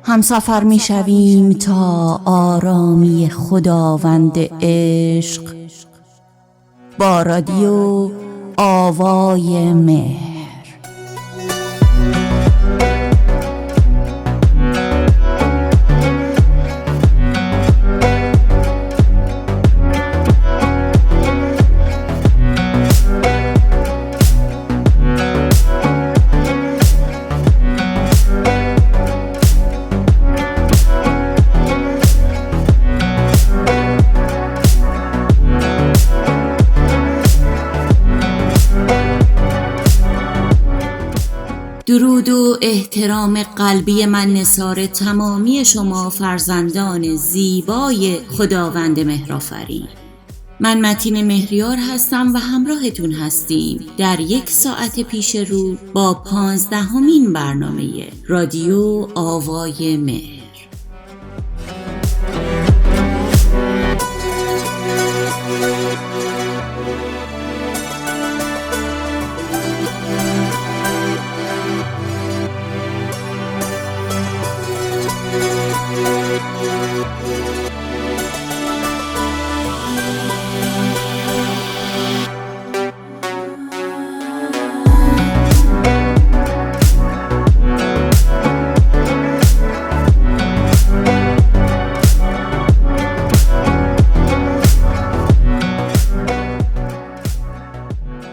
همسفر می شویم تا آرامی خداوند عشق با رادیو آوای مهر. درود و احترام قلبی من نثار تمامی شما فرزندان زیبای خداوند مهرآفرین. من متین مهریار هستم و همراهتون هستیم در 1 ساعت پیش رو با 15مین برنامه رادیو آوای مهر.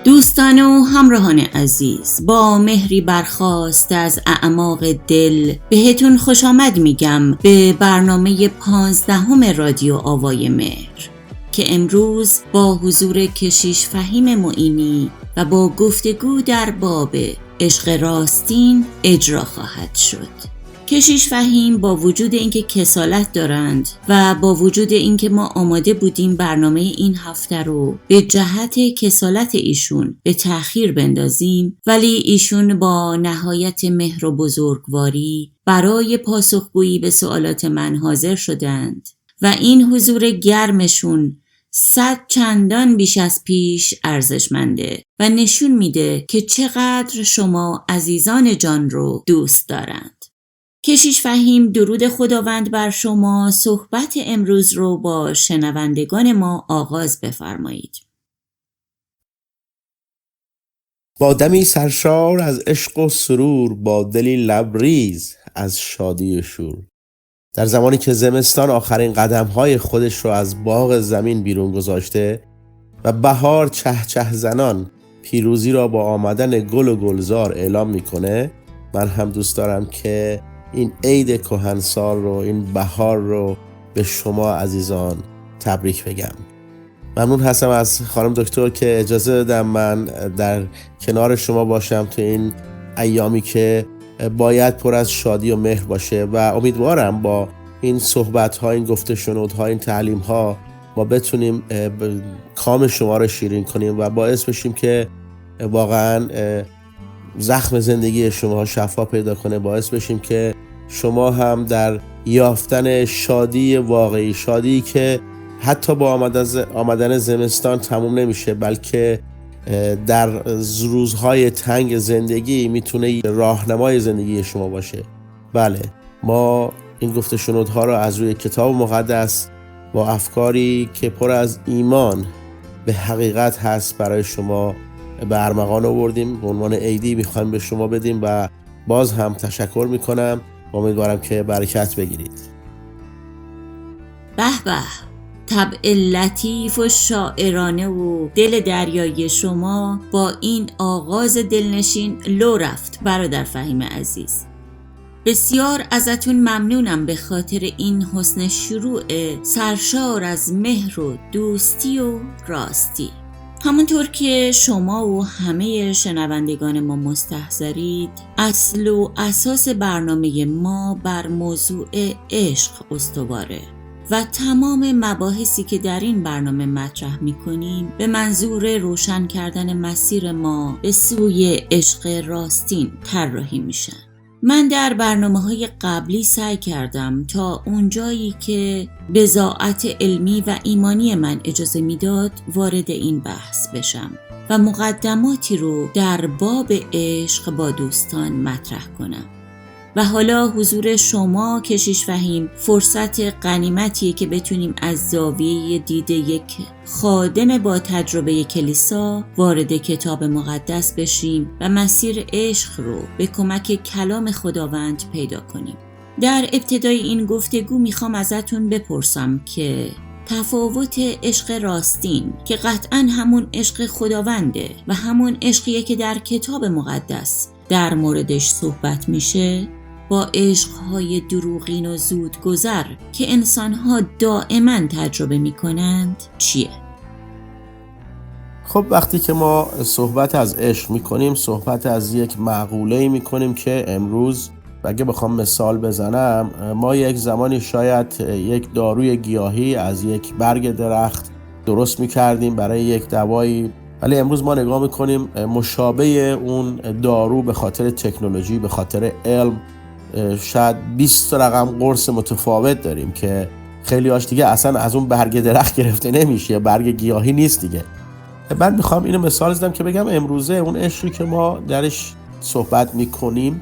دوستان و همراهان عزیز، با مهری برخاست از اعماق دل بهتون خوش آمد میگم به برنامه 15 رادیو آوای مهر که امروز با حضور کشیش فهیم معینی و با گفتگو در باب عشق راستین اجرا خواهد شد. کشیش فهیم با وجود اینکه کسالت دارند و با وجود اینکه ما آماده بودیم برنامه این هفته رو به جهت کسالت ایشون به تأخیر بندازیم، ولی ایشون با نهایت مهر و بزرگواری برای پاسخگویی به سوالات من حاضر شدند و این حضور گرمشون 100 چندان بیش از پیش ارزشمنده و نشون میده که چقدر شما عزیزان جان رو دوست دارند. کشیش فهیم، درود خداوند بر شما. صحبت امروز رو با شنوندگان ما آغاز بفرمایید. با دمی سرشار از عشق و سرور، با دلی لبریز از شادی و شور، در زمانی که زمستان آخرین قدم‌های خودش رو از باغ زمین بیرون گذاشته و بهار چهچه زنان پیروزی را با آمدن گل و گلزار اعلام میکنه، من هم دوست دارم که این عید کهنسال رو، این بهار رو به شما عزیزان تبریک بگم. ممنون هستم از خانم دکتر که اجازه دادم من در کنار شما باشم تو این ایامی که باید پر از شادی و مهر باشه و امیدوارم با این صحبت‌ها، این گفته شنودها، این تعلیم‌ها ما بتونیم کام شما رو شیرین کنیم و باعث بشیم که واقعاً زخم زندگی شما شفا پیدا کنه، باعث بشیم که شما هم در یافتن شادی واقعی، شادی که حتی با آمدن زمستان تموم نمیشه، بلکه در روزهای تنگ زندگی میتونه راهنمای زندگی شما باشه. بله، ما این گفته شنودها رو از روی کتاب مقدس با افکاری که پر از ایمان به حقیقت هست برای شما به ارمغان آوردیم، به عنوان عیدی میخوایم به شما بدیم و باز هم تشکر میکنم. امیدوارم که برکت بگیرید. به به، طبع لطیف و شاعرانه و دل دریایی شما با این آغاز دلنشین لو رفت برادر فهیم عزیز. بسیار ازتون ممنونم به خاطر این حسن شروع سرشار از مهر و دوستی و راستی. همونطور که شما و همه شنوندگان ما مستحضرید، اصل و اساس برنامه ما بر موضوع عشق استواره و تمام مباحثی که در این برنامه مطرح می‌کنیم به منظور روشن کردن مسیر ما به سوی عشق راستین طراحی میشن. من در برنامه‌های قبلی سعی کردم تا اونجایی که بضاعت علمی و ایمانی من اجازه میداد وارد این بحث بشم و مقدماتی رو در باب عشق با دوستان مطرح کنم. و حالا حضور شما کشیش فهیم فرصت غنیمتیه که بتونیم از زاویه دید یک خادم با تجربه کلیسا وارد کتاب مقدس بشیم و مسیر عشق رو به کمک کلام خداوند پیدا کنیم. در ابتدای این گفتگو میخوام ازتون بپرسم که تفاوت عشق راستین که قطعاً همون عشق خداونده و همون عشقیه که در کتاب مقدس در موردش صحبت میشه با عشقهای دروغین و زودگذر که انسانها دائما تجربه میکنند چیه؟ خب وقتی که ما صحبت از عشق میکنیم صحبت از یک مقوله‌ای میکنیم که امروز اگه بخوام مثال بزنم ما یک زمانی شاید یک داروی گیاهی از یک برگ درخت درست میکردیم برای یک دوایی، ولی امروز ما نگاه میکنیم مشابه اون دارو به خاطر تکنولوژی، به خاطر علم شاید 20 رقم قرص متفاوت داریم که خیلی هاش دیگه اصلا از اون برگ درخت گرفته نمیشه یا برگ گیاهی نیست دیگه. من میخوام اینو مثال بزنم که بگم امروزه اون عشقی که ما درش صحبت میکنیم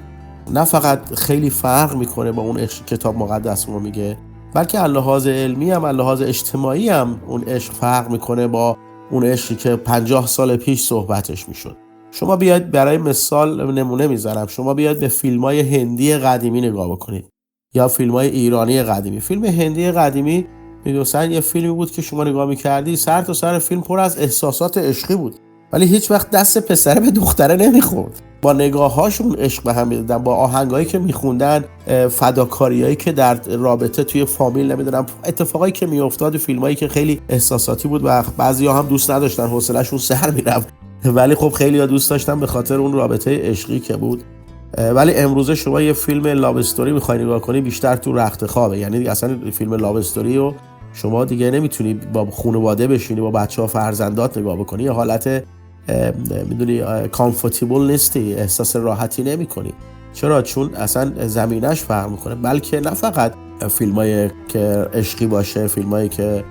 نه فقط خیلی فرق میکنه با اون عشق کتاب مقدس ما میگه، بلکه از لحاظ علمی هم از لحاظ اجتماعی هم اون عشق فرق میکنه با اون عشقی که 50 سال پیش صحبتش میشد. شما بیاید برای مثال نمونه میذارم، شما بیاید به فیلم‌های هندی قدیمی نگاه بکنید یا فیلم‌های ایرانی قدیمی. فیلم هندی قدیمی میگفتن یه فیلمی بود که شما نگاه می‌کردی سر تا سر فیلم پر از احساسات عشقی بود، ولی هیچ وقت دست پسره به دختره نمیخورد. با نگاه‌هاشون عشق به هم می‌دادن، با آهنگایی که می‌خوندن، فداکاریایی که در رابطه توی فامیل نمیدونم اتفاقایی که میافتاد، فیلمایی که خیلی احساساتی بود و بعضی‌ها هم دوست نداشتن، حوصله‌شون سر میرفت، ولی خب خیلی‌ها دوست داشتن به خاطر اون رابطه عشقی که بود. ولی امروزه شما یه فیلم لاو استوری می‌خوای نگاه کنی بیشتر تو رخت خوابه، یعنی اصلا فیلم لاو استوری رو شما دیگه نمیتونی با خانواده بشینی با بچه‌ها فرزندات نگاه بکنی، یه حالت میدونی کامفورتیبل نیستی، احساس راحتی نمی‌کنی. چرا؟ چون اصلا زمینش فرق می‌کنه. بلکه نه فقط فیلمایی که عشقی باشه، فیلمایی که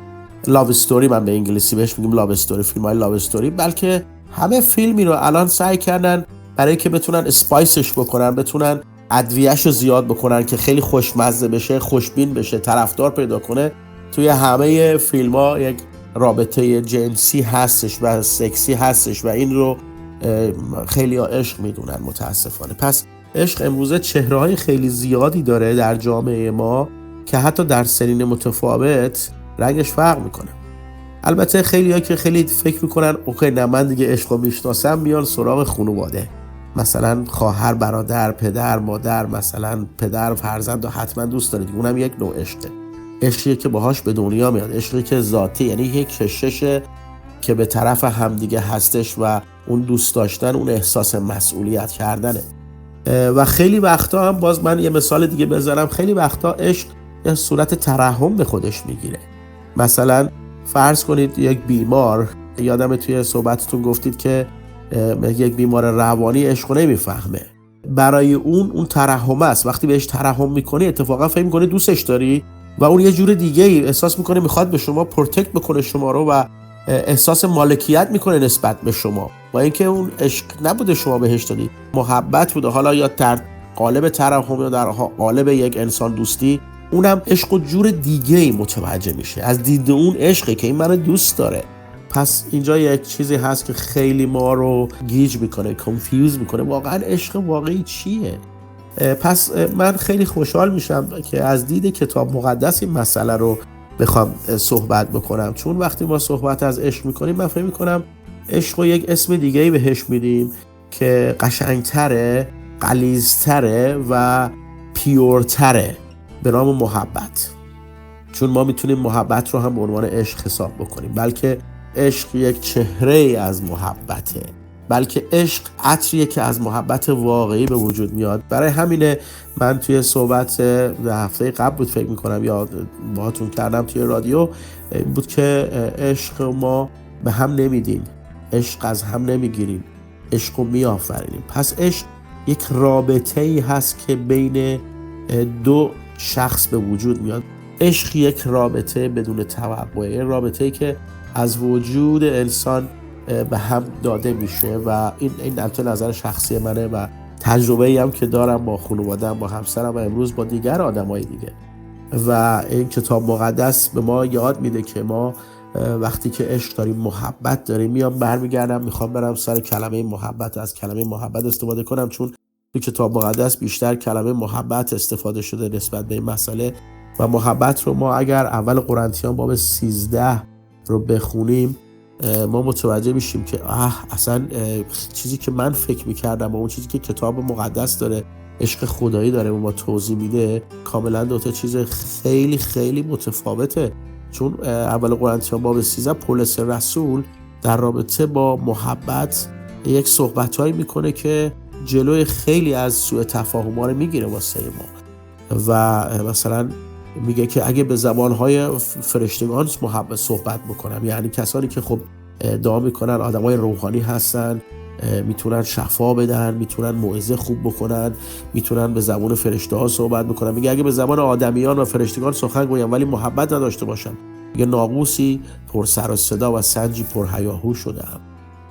لاو استوری، من به انگلیسی بهش میگیم لاو استوری، فیلمای لاو استوری، بلکه همه فیلمی رو الان سعی کردن برای که بتونن اسپایسش بکنن، بتونن ادویه‌شو زیاد بکنن که خیلی خوشمزه بشه، خوشبین بشه، طرفدار پیدا کنه. توی همه فیلم‌ها یک رابطه جنسی هستش و سکسی هستش و این رو خیلی ها عشق میدونن متاسفانه. پس عشق امروزه چهره‌های خیلی زیادی داره در جامعه ما که حتی در سنین متفاوت رنگش فرق میکنه. البته خیلی ها که خیلی فکر میکنن اوکی نه من دیگه عشق رو میشناسم، میان سراغ خانواده، مثلا خواهر، برادر، پدر، مادر، مثلا پدر فرزند رو حتما دوست داره، اونم یک نوع عشقه. عشقی که باهاش به دنیا میاد، عشقی که ذاتی، یعنی یک کشش که به طرف همدیگه هستش و اون دوست داشتن، اون احساس مسئولیت کردنه. و خیلی وقتا هم باز من یه مثال دیگه بزنم، خیلی وقتا عشق یه صورت ترحم به خودش میگیره. مثلا فرض کنید یک بیمار، یادم توی صحبتتون گفتید که یک بیمار روانی عشق نمیفهمه، برای اون ترحم است. وقتی بهش ترحم میکنی اتفاقا فکر میکنی دوستش داری و اون یه جور دیگه ای احساس میکنه میخواد به شما پروتکت بکنه شما رو و احساس مالکیت میکنه نسبت به شما، با اینکه اون عشق نبوده شما بهش دادی، محبت بوده، حالا یا در قالب ترحم یا در قالب یک انسان دوستی. اونم عشق و جور دیگه ای متوجه میشه، از دید اون عشقه که این منو دوست داره. پس اینجا یک چیزی هست که خیلی ما رو گیج میکنه، کانفیوز میکنه، واقعا عشق واقعی چیه؟ پس من خیلی خوشحال میشم که از دید کتاب مقدس این مسئله رو بخوام صحبت بکنم، چون وقتی ما صحبت از عشق میکنیم من فکر میکنم عشق رو یک اسم دیگه‌ای بهش میدیم که قشنگتره، غلیظتره و پیورتره، به نام محبت. چون ما میتونیم محبت رو هم به عنوان عشق حساب بکنیم، بلکه عشق یک چهره از محبته، بلکه عشق عطریه که از محبت واقعی به وجود میاد. برای همینه من توی صحبت هفته قبل بود فکر میکنم یا باهاتون کردم توی رادیو بود که عشق ما به هم نمیدیم، عشق از هم نمیگیریم، عشق رو میآفرینیم. پس عشق یک رابطه‌ای هست که بین دو شخص به وجود میاد. عشق یک رابطه بدون توقع، رابطه‌ای که از وجود انسان به هم داده میشه و این البته نظر شخصی منه و تجربه‌ای هم که دارم با خانواده‌ام، با همسرم و امروز با دیگر آدمای دیگه. و این کتاب مقدس به ما یاد میده که ما وقتی که عشق داریم، محبت داریم، میام برمیگردم میخوام برم سر کلمه محبت، از کلمه محبت استفاده کنم، چون تو کتاب مقدس بیشتر کلمه محبت استفاده شده نسبت به این مسئله. و محبت رو ما اگر اول قرنتیان باب 13 رو بخونیم ما متوجه میشیم که اصلا چیزی که من فکر میکردم و اون چیزی که کتاب مقدس داره، عشق خدایی داره و ما توضیح میده، کاملا دوتا چیز خیلی خیلی متفاوته. چون اول قرنتیان باب 13 پولس رسول در رابطه با محبت یک صحبتایی میکنه که جلوی خیلی از سوء تفاهم‌ها رو میگیره واسه ما و مثلا میگه که اگه به زبانهای فرشتگان محبت صحبت بکنم، یعنی کسانی که خب دعا میکنن، آدمای روحانی هستن، میتونن شفا بدن، میتونن موعظه خوب بکنن، میتونن به زبان فرشته ها صحبت بکنن. میگه اگه به زبان آدمیان و فرشتگان سخن گویم ولی محبت نداشته باشم، میگه ناقوسی پر سر و صدا و سنجی پر هیاهو شدم.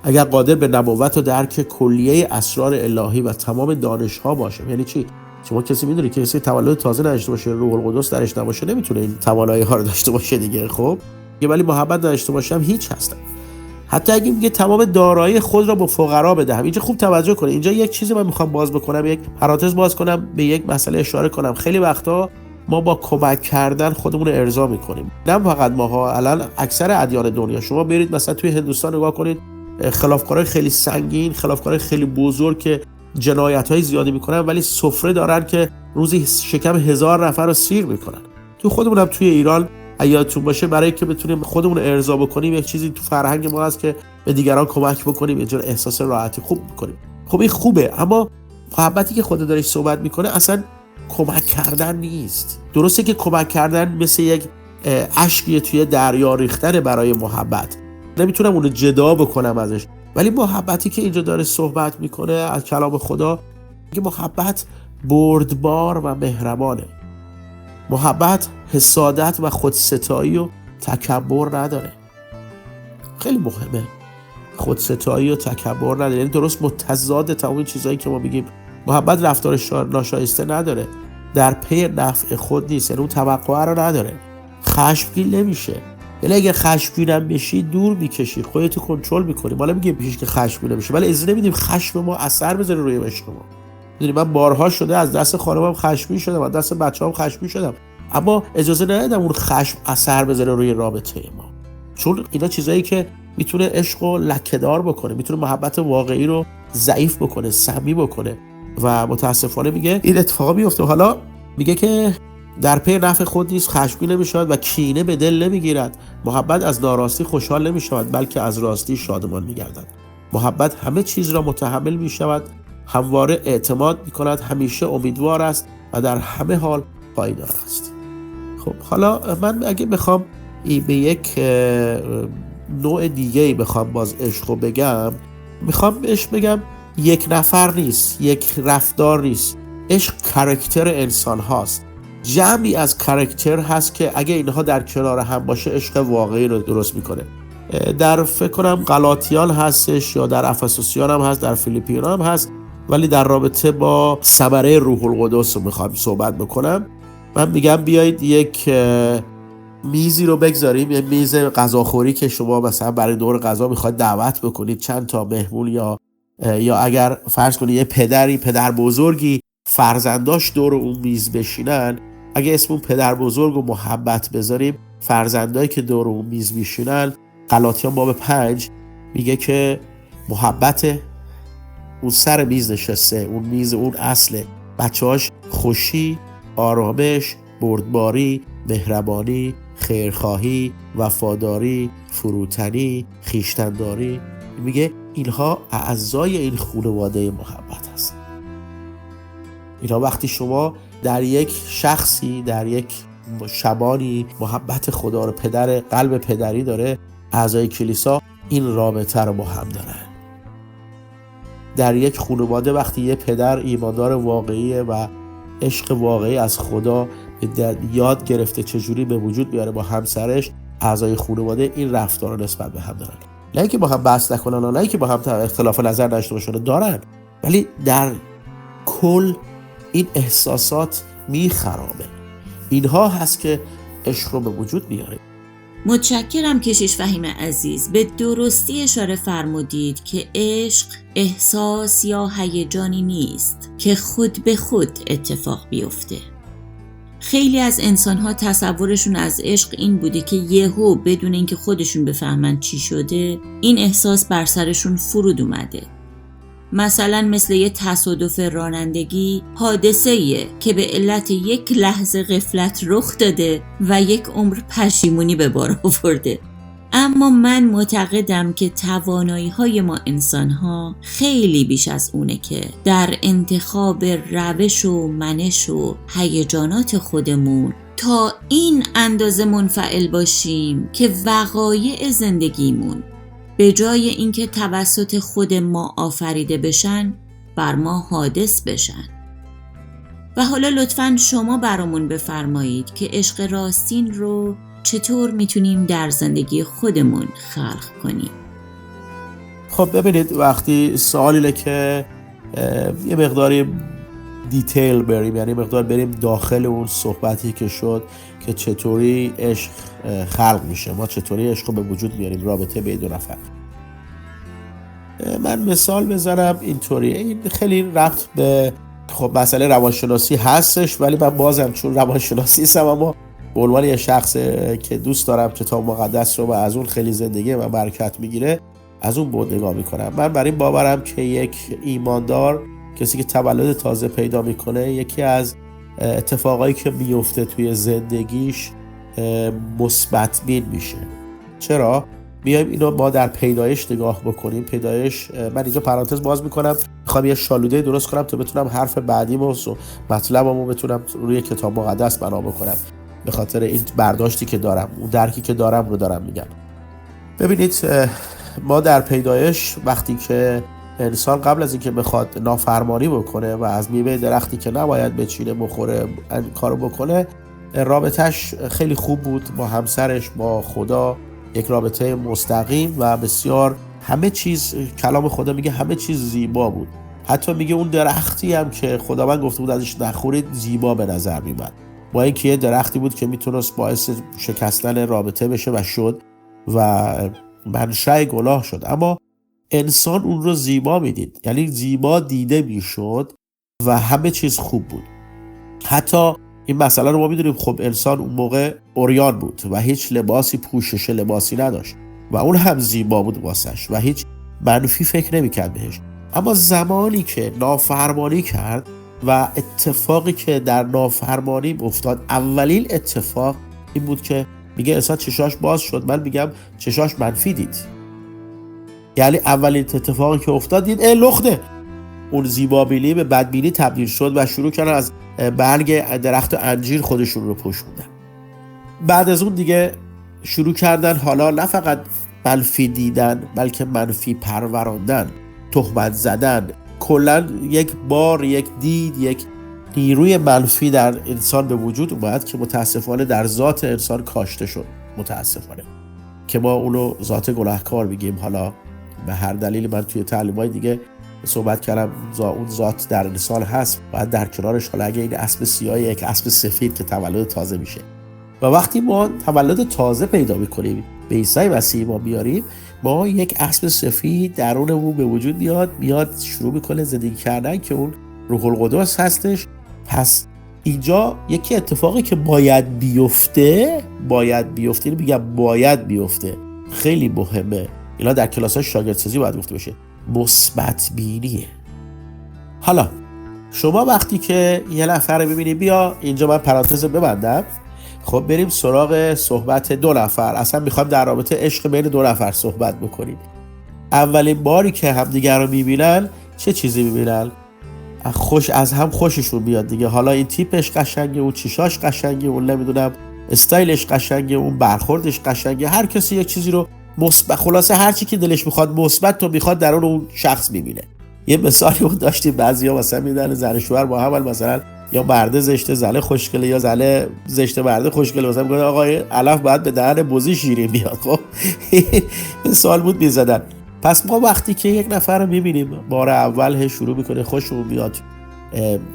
اگر قادر به نبوت و درک کلیه اسرار الهی و تمام دانش ها باشم. یعنی چی؟ شما کسی میدونی که کسی تولد تازه نداشته باشه، روح القدس درش نباشه، نمیتونه این توانایی ها رو داشته باشه دیگه. خب میگه ولی محبت نداشته باشم هیچ هستم. حتی اگه میگه تمام دارایی خود را به فقرا بدهم. اینجا خوب توجه کنید، اینجا یک چیزی من میخوام باز بکنم، یک پرانتز باز کنم، به یک مسئله اشاره کنم. خیلی وقتا ما با کمک کردن خودمون رو ارضا میکنیم. نه فقط ماها، الان اکثر ادیان دنیا، شما برید مثلا توی هندوستان نگاه کنید، خلافکارای خیلی سنگین، خلافکارای خیلی بزرگ که جنایت‌های زیادی میکنن ولی سفره دارن که روزی شکم 1000 نفر رو سیر میکنن. تو خودمونم توی ایران یادتون باشه برای که بتونیم خودمون رو ارضا بکنیم یک چیزی تو فرهنگ ما هست که به دیگران کمک بکنیم، یه جور احساس راحتی خوب بکنیم. خب این خوبه، اما محبتی که خدا داره صحبت میکنه اصلا کمک کردن نیست. درسته که کمک کردن مثل یک اشکی توی دریا ریختن برای محبت، نمیتونم اونو جدا بکنم ازش، ولی محبتی که اینجا داره صحبت میکنه از کلام خدا، میگه محبت بردبار و مهربانه. محبت حسادت و خودستایی و تکبر نداره. خیلی مهمه، خودستایی و تکبر نداره، یعنی درست متضاد تمام چیزایی که ما میگیم. محبت رفتار ناشایسته نداره، در پی نفع خود نیست، یعنی اون توقع رو نداره، خشمگین نمیشه. یعنی اگه خشمگینم بشی دور میکشی، خودتو کنترل میکنی. ما نمیگیم پیش که خشمگین نمیشه، ولی اجازه نمیدیم خشم ما اثر بذاره روی عشق ما. میدونی من بارها شده از دست خانمم خشمگین شدم، از دست بچه‌ام خشمگین شدم، اما اجازه ندادم اون خشم اثر بذاره روی رابطه ما، چون اینا چیزایی که میتونه عشق رو لکه‌دار بکنه، میتونه محبت واقعی رو ضعیف بکنه، سمی بکنه. و متاسفانه میگه این اتفاقا میفته. حالا میگه که در پی نفع خود نیست، خشمگین نمیشود و کینه به دل نمیگیرد. محبت از ناراستی خوشحال نمیشود، بلکه از راستی شادمان میگردد. محبت همه چیز را متحمل میشود، همواره اعتماد میکند، همیشه امیدوار است و در همه حال پایدار است. خب حالا من اگه بخوام به یک نوع دیگه‌ای بخوام باز عشق رو بگم، میخوام بهش بگم یک نفر نیست، یک رفتار نیست. عشق کاراکتر انسان هاست، جمعی از کاراکتر هست که اگه اینها در کنار هم باشه عشق واقعی رو درست میکنه. در فکر کنم غلاطیان هستش یا در افسوسیان هم هست، در فیلیپیان هم هست، ولی در رابطه با ثمره روح القدس رو میخوام صحبت بکنم. من میگم بیایید یک میزی رو بگذاریم، یه میز غذاخوری که شما مثلا برای دور غذا میخواید دعوت بکنید چند تا مهمون، یا اگر فرض کنید یه پدر بزرگی فرزنداش دور اون میز بشینن، اگه اسم اون پدر بزرگ و محبت بذاریم، فرزندایی که دور اون میز میشینن، غلاطیان باب 5 میگه که محبت اون سر میز نشسته، اون میز اون اصله، بچه‌هاش خوشی، آرامش، بردباری، مهربانی، خیرخواهی، وفاداری، فروتنی، خویشتن‌داری. میگه اینها اعضای این خانواده محبت هست. اینا وقتی شما در یک شخصی، در یک شبانی محبت خدا رو، پدر قلب پدری داره، اعضای کلیسا این رابطه رو با هم دارن. در یک خانواده وقتی یه پدر ایماندار واقعیه و عشق واقعی از خدا یاد گرفته چجوری به وجود بیاره با همسرش، اعضای خانواده این رفتار رو نسبت به هم دارن. نه اینکه با هم بحث نکنن، نه اینکه با هم اختلاف نظر داشته باشن، دارن، ولی در کل این احساسات میخرامه. اینها هست که عشق رو به وجود میاره. متشکرم کشیش فهیم عزیز، به درستی اشاره فرمودید که عشق احساس یا هیجانی نیست که خود به خود اتفاق بیفته. خیلی از انسان‌ها تصورشون از عشق این بوده که یهو بدون اینکه خودشون بفهمن چی شده این احساس بر سرشون فرود اومده. مثلا مثل یه تصادف رانندگی، حادثه‌ایه که به علت یک لحظه غفلت رخ داده و یک عمر پشیمونی به بار آورده. اما من معتقدم که توانایی‌های ما انسان‌ها خیلی بیش از اونه که در انتخاب روش و منش و هیجانات خودمون تا این اندازه منفعل باشیم که وقایع زندگیمون به جای اینکه توسط خود ما آفریده بشن بر ما حادث بشن. و حالا لطفاً شما برامون بفرمایید که عشق راستین رو چطور میتونیم در زندگی خودمون خلق کنیم؟ خب ببینید، وقتی سوالیه که یه مقداری دیتیل بریم، یعنی مقدار بریم داخل اون صحبتی که شد که چطوری عشق خلق میشه، ما چطوری عشق رو به وجود میاریم، رابطه بین دو نفر. من مثال بزنم اینطوری، این خیلی ربط به مسئله روانشناسی هستش، ولی من بازم چون روانشناسی هستم اما به عنوان یه شخص که دوست دارم کتاب مقدس رو و از اون خیلی زندگی و برکت میگیره از اون بود نگاه میکنم. من بر این باورم که یک ایماندار، کسی که تولد تازه پیدا میکنه، یکی از اتفاقایی که میفته توی زندگیش مثبت بین میشه. چرا؟ میایم اینو ما در پیدایش نگاه بکنیم. پیدایش، من اینجا پرانتز باز میکنم، میخوام یه شالوده درست کنم تا بتونم حرف بعدیمو و مطلبمو بتونم روی کتاب مقدس بنا بکنم، به خاطر این برداشتی که دارم، اون درکی که دارم رو دارم میگم. ببینید، ما در پیدایش وقتی که انسان قبل از اینکه بخواد نافرمانی بکنه و از میوه درختی که نباید بچینه بخوره این کارو بکنه، رابطهش خیلی خوب بود با همسرش، با خدا، یک رابطه مستقیم و بسیار همه چیز، کلام خدا میگه همه چیز زیبا بود. حتی میگه اون درختی هم که خداوند گفته بود ازش نخورید زیبا به نظر میاد، با اینکه یه درختی بود که میتونست باعث شکستن رابطه بشه و شد و منشأ گناه شد، اما انسان اون رو زیبا میدید، یعنی زیبا دیده میشد و همه چیز خوب بود. حتی این مسئله رو ما میدونیم، خب انسان اون موقع عریان بود و هیچ لباسی، پوشش لباسی نداشت و اون هم زیبا بود واسش و هیچ منفی فکر نمیکرد بهش. اما زمانی که نافرمانی کرد و اتفاقی که در نافرمانی افتاد، اولین اتفاق این بود که میگه انسان چشاش باز شد، من میگم چشاش منفی دید. یعنی اولین اتفاقی که افتاد دید لخته، اون زیبابینی به بدبینی تبدیل شد و شروع کردن از برگ درخت انجیر خودشون رو پوشوندن. بعد از اون دیگه شروع کردن حالا نه فقط منفی دیدن بلکه منفی پروراندن، تهمت زدن، کلا یک بار، یک دید، یک نیروی منفی در انسان به وجود اومد که متاسفانه در ذات انسان کاشته شد، متاسفانه که ما اونو ذات گناهکار میگیم. حالا به هر دلیل من توی تعلیمای دیگه صحبت کردم اون ذات در انسان هست، باید در کنارش حالا اگه این اسب سیاه یک اسب سفید که تولد تازه میشه و وقتی ما تولد تازه پیدا میکنیم به عیسی مسیح ما بیاریم، ما یک اسب سفید درونمون به وجود میاد شروع میکنه زندگی کردن که اون روح القدس هستش. پس اینجا یکی اتفاقی که باید بیفته، میگم باید بیفته، خیلی مهمه، اینا در کلاس‌های شاگردسازی باید گفته بشه، مثبت بینیه. حالا شما وقتی که یه نفر رو ببینی، بیا اینجا من پرانتز ببندم، خب بریم سراغ صحبت دو نفر. اصلا میخوام در رابطه عشق بین دو نفر صحبت بکنیم. اولین باری که همدیگر رو میبینن چه چیزی میبینن؟ از هم خوششون بیاد دیگه. حالا این تیپش قشنگه، اون چیشاش قشنگه، اون نمیدونم استایلش قشنگه، اون برخوردش قشنگه، هر کسی یک چیزی رو مثبت، خلاصه هر چی که دلش میخواد مثبت تو میخواد در اون شخص میبینه. یه مثالی بود داشتیم، بعضیا مثلا میدن زن شوهر با هم مثلا یا مرد زشته زله خوشگله یا زله زشته مرد خوشگله، مثلا میگن آقا علف باید به دهن بزی شیرین بیاد. خب مثال بود میزدن. پس ما وقتی که یک نفر رو میبینیم بار اول شروع میکنه خوشمون میاد،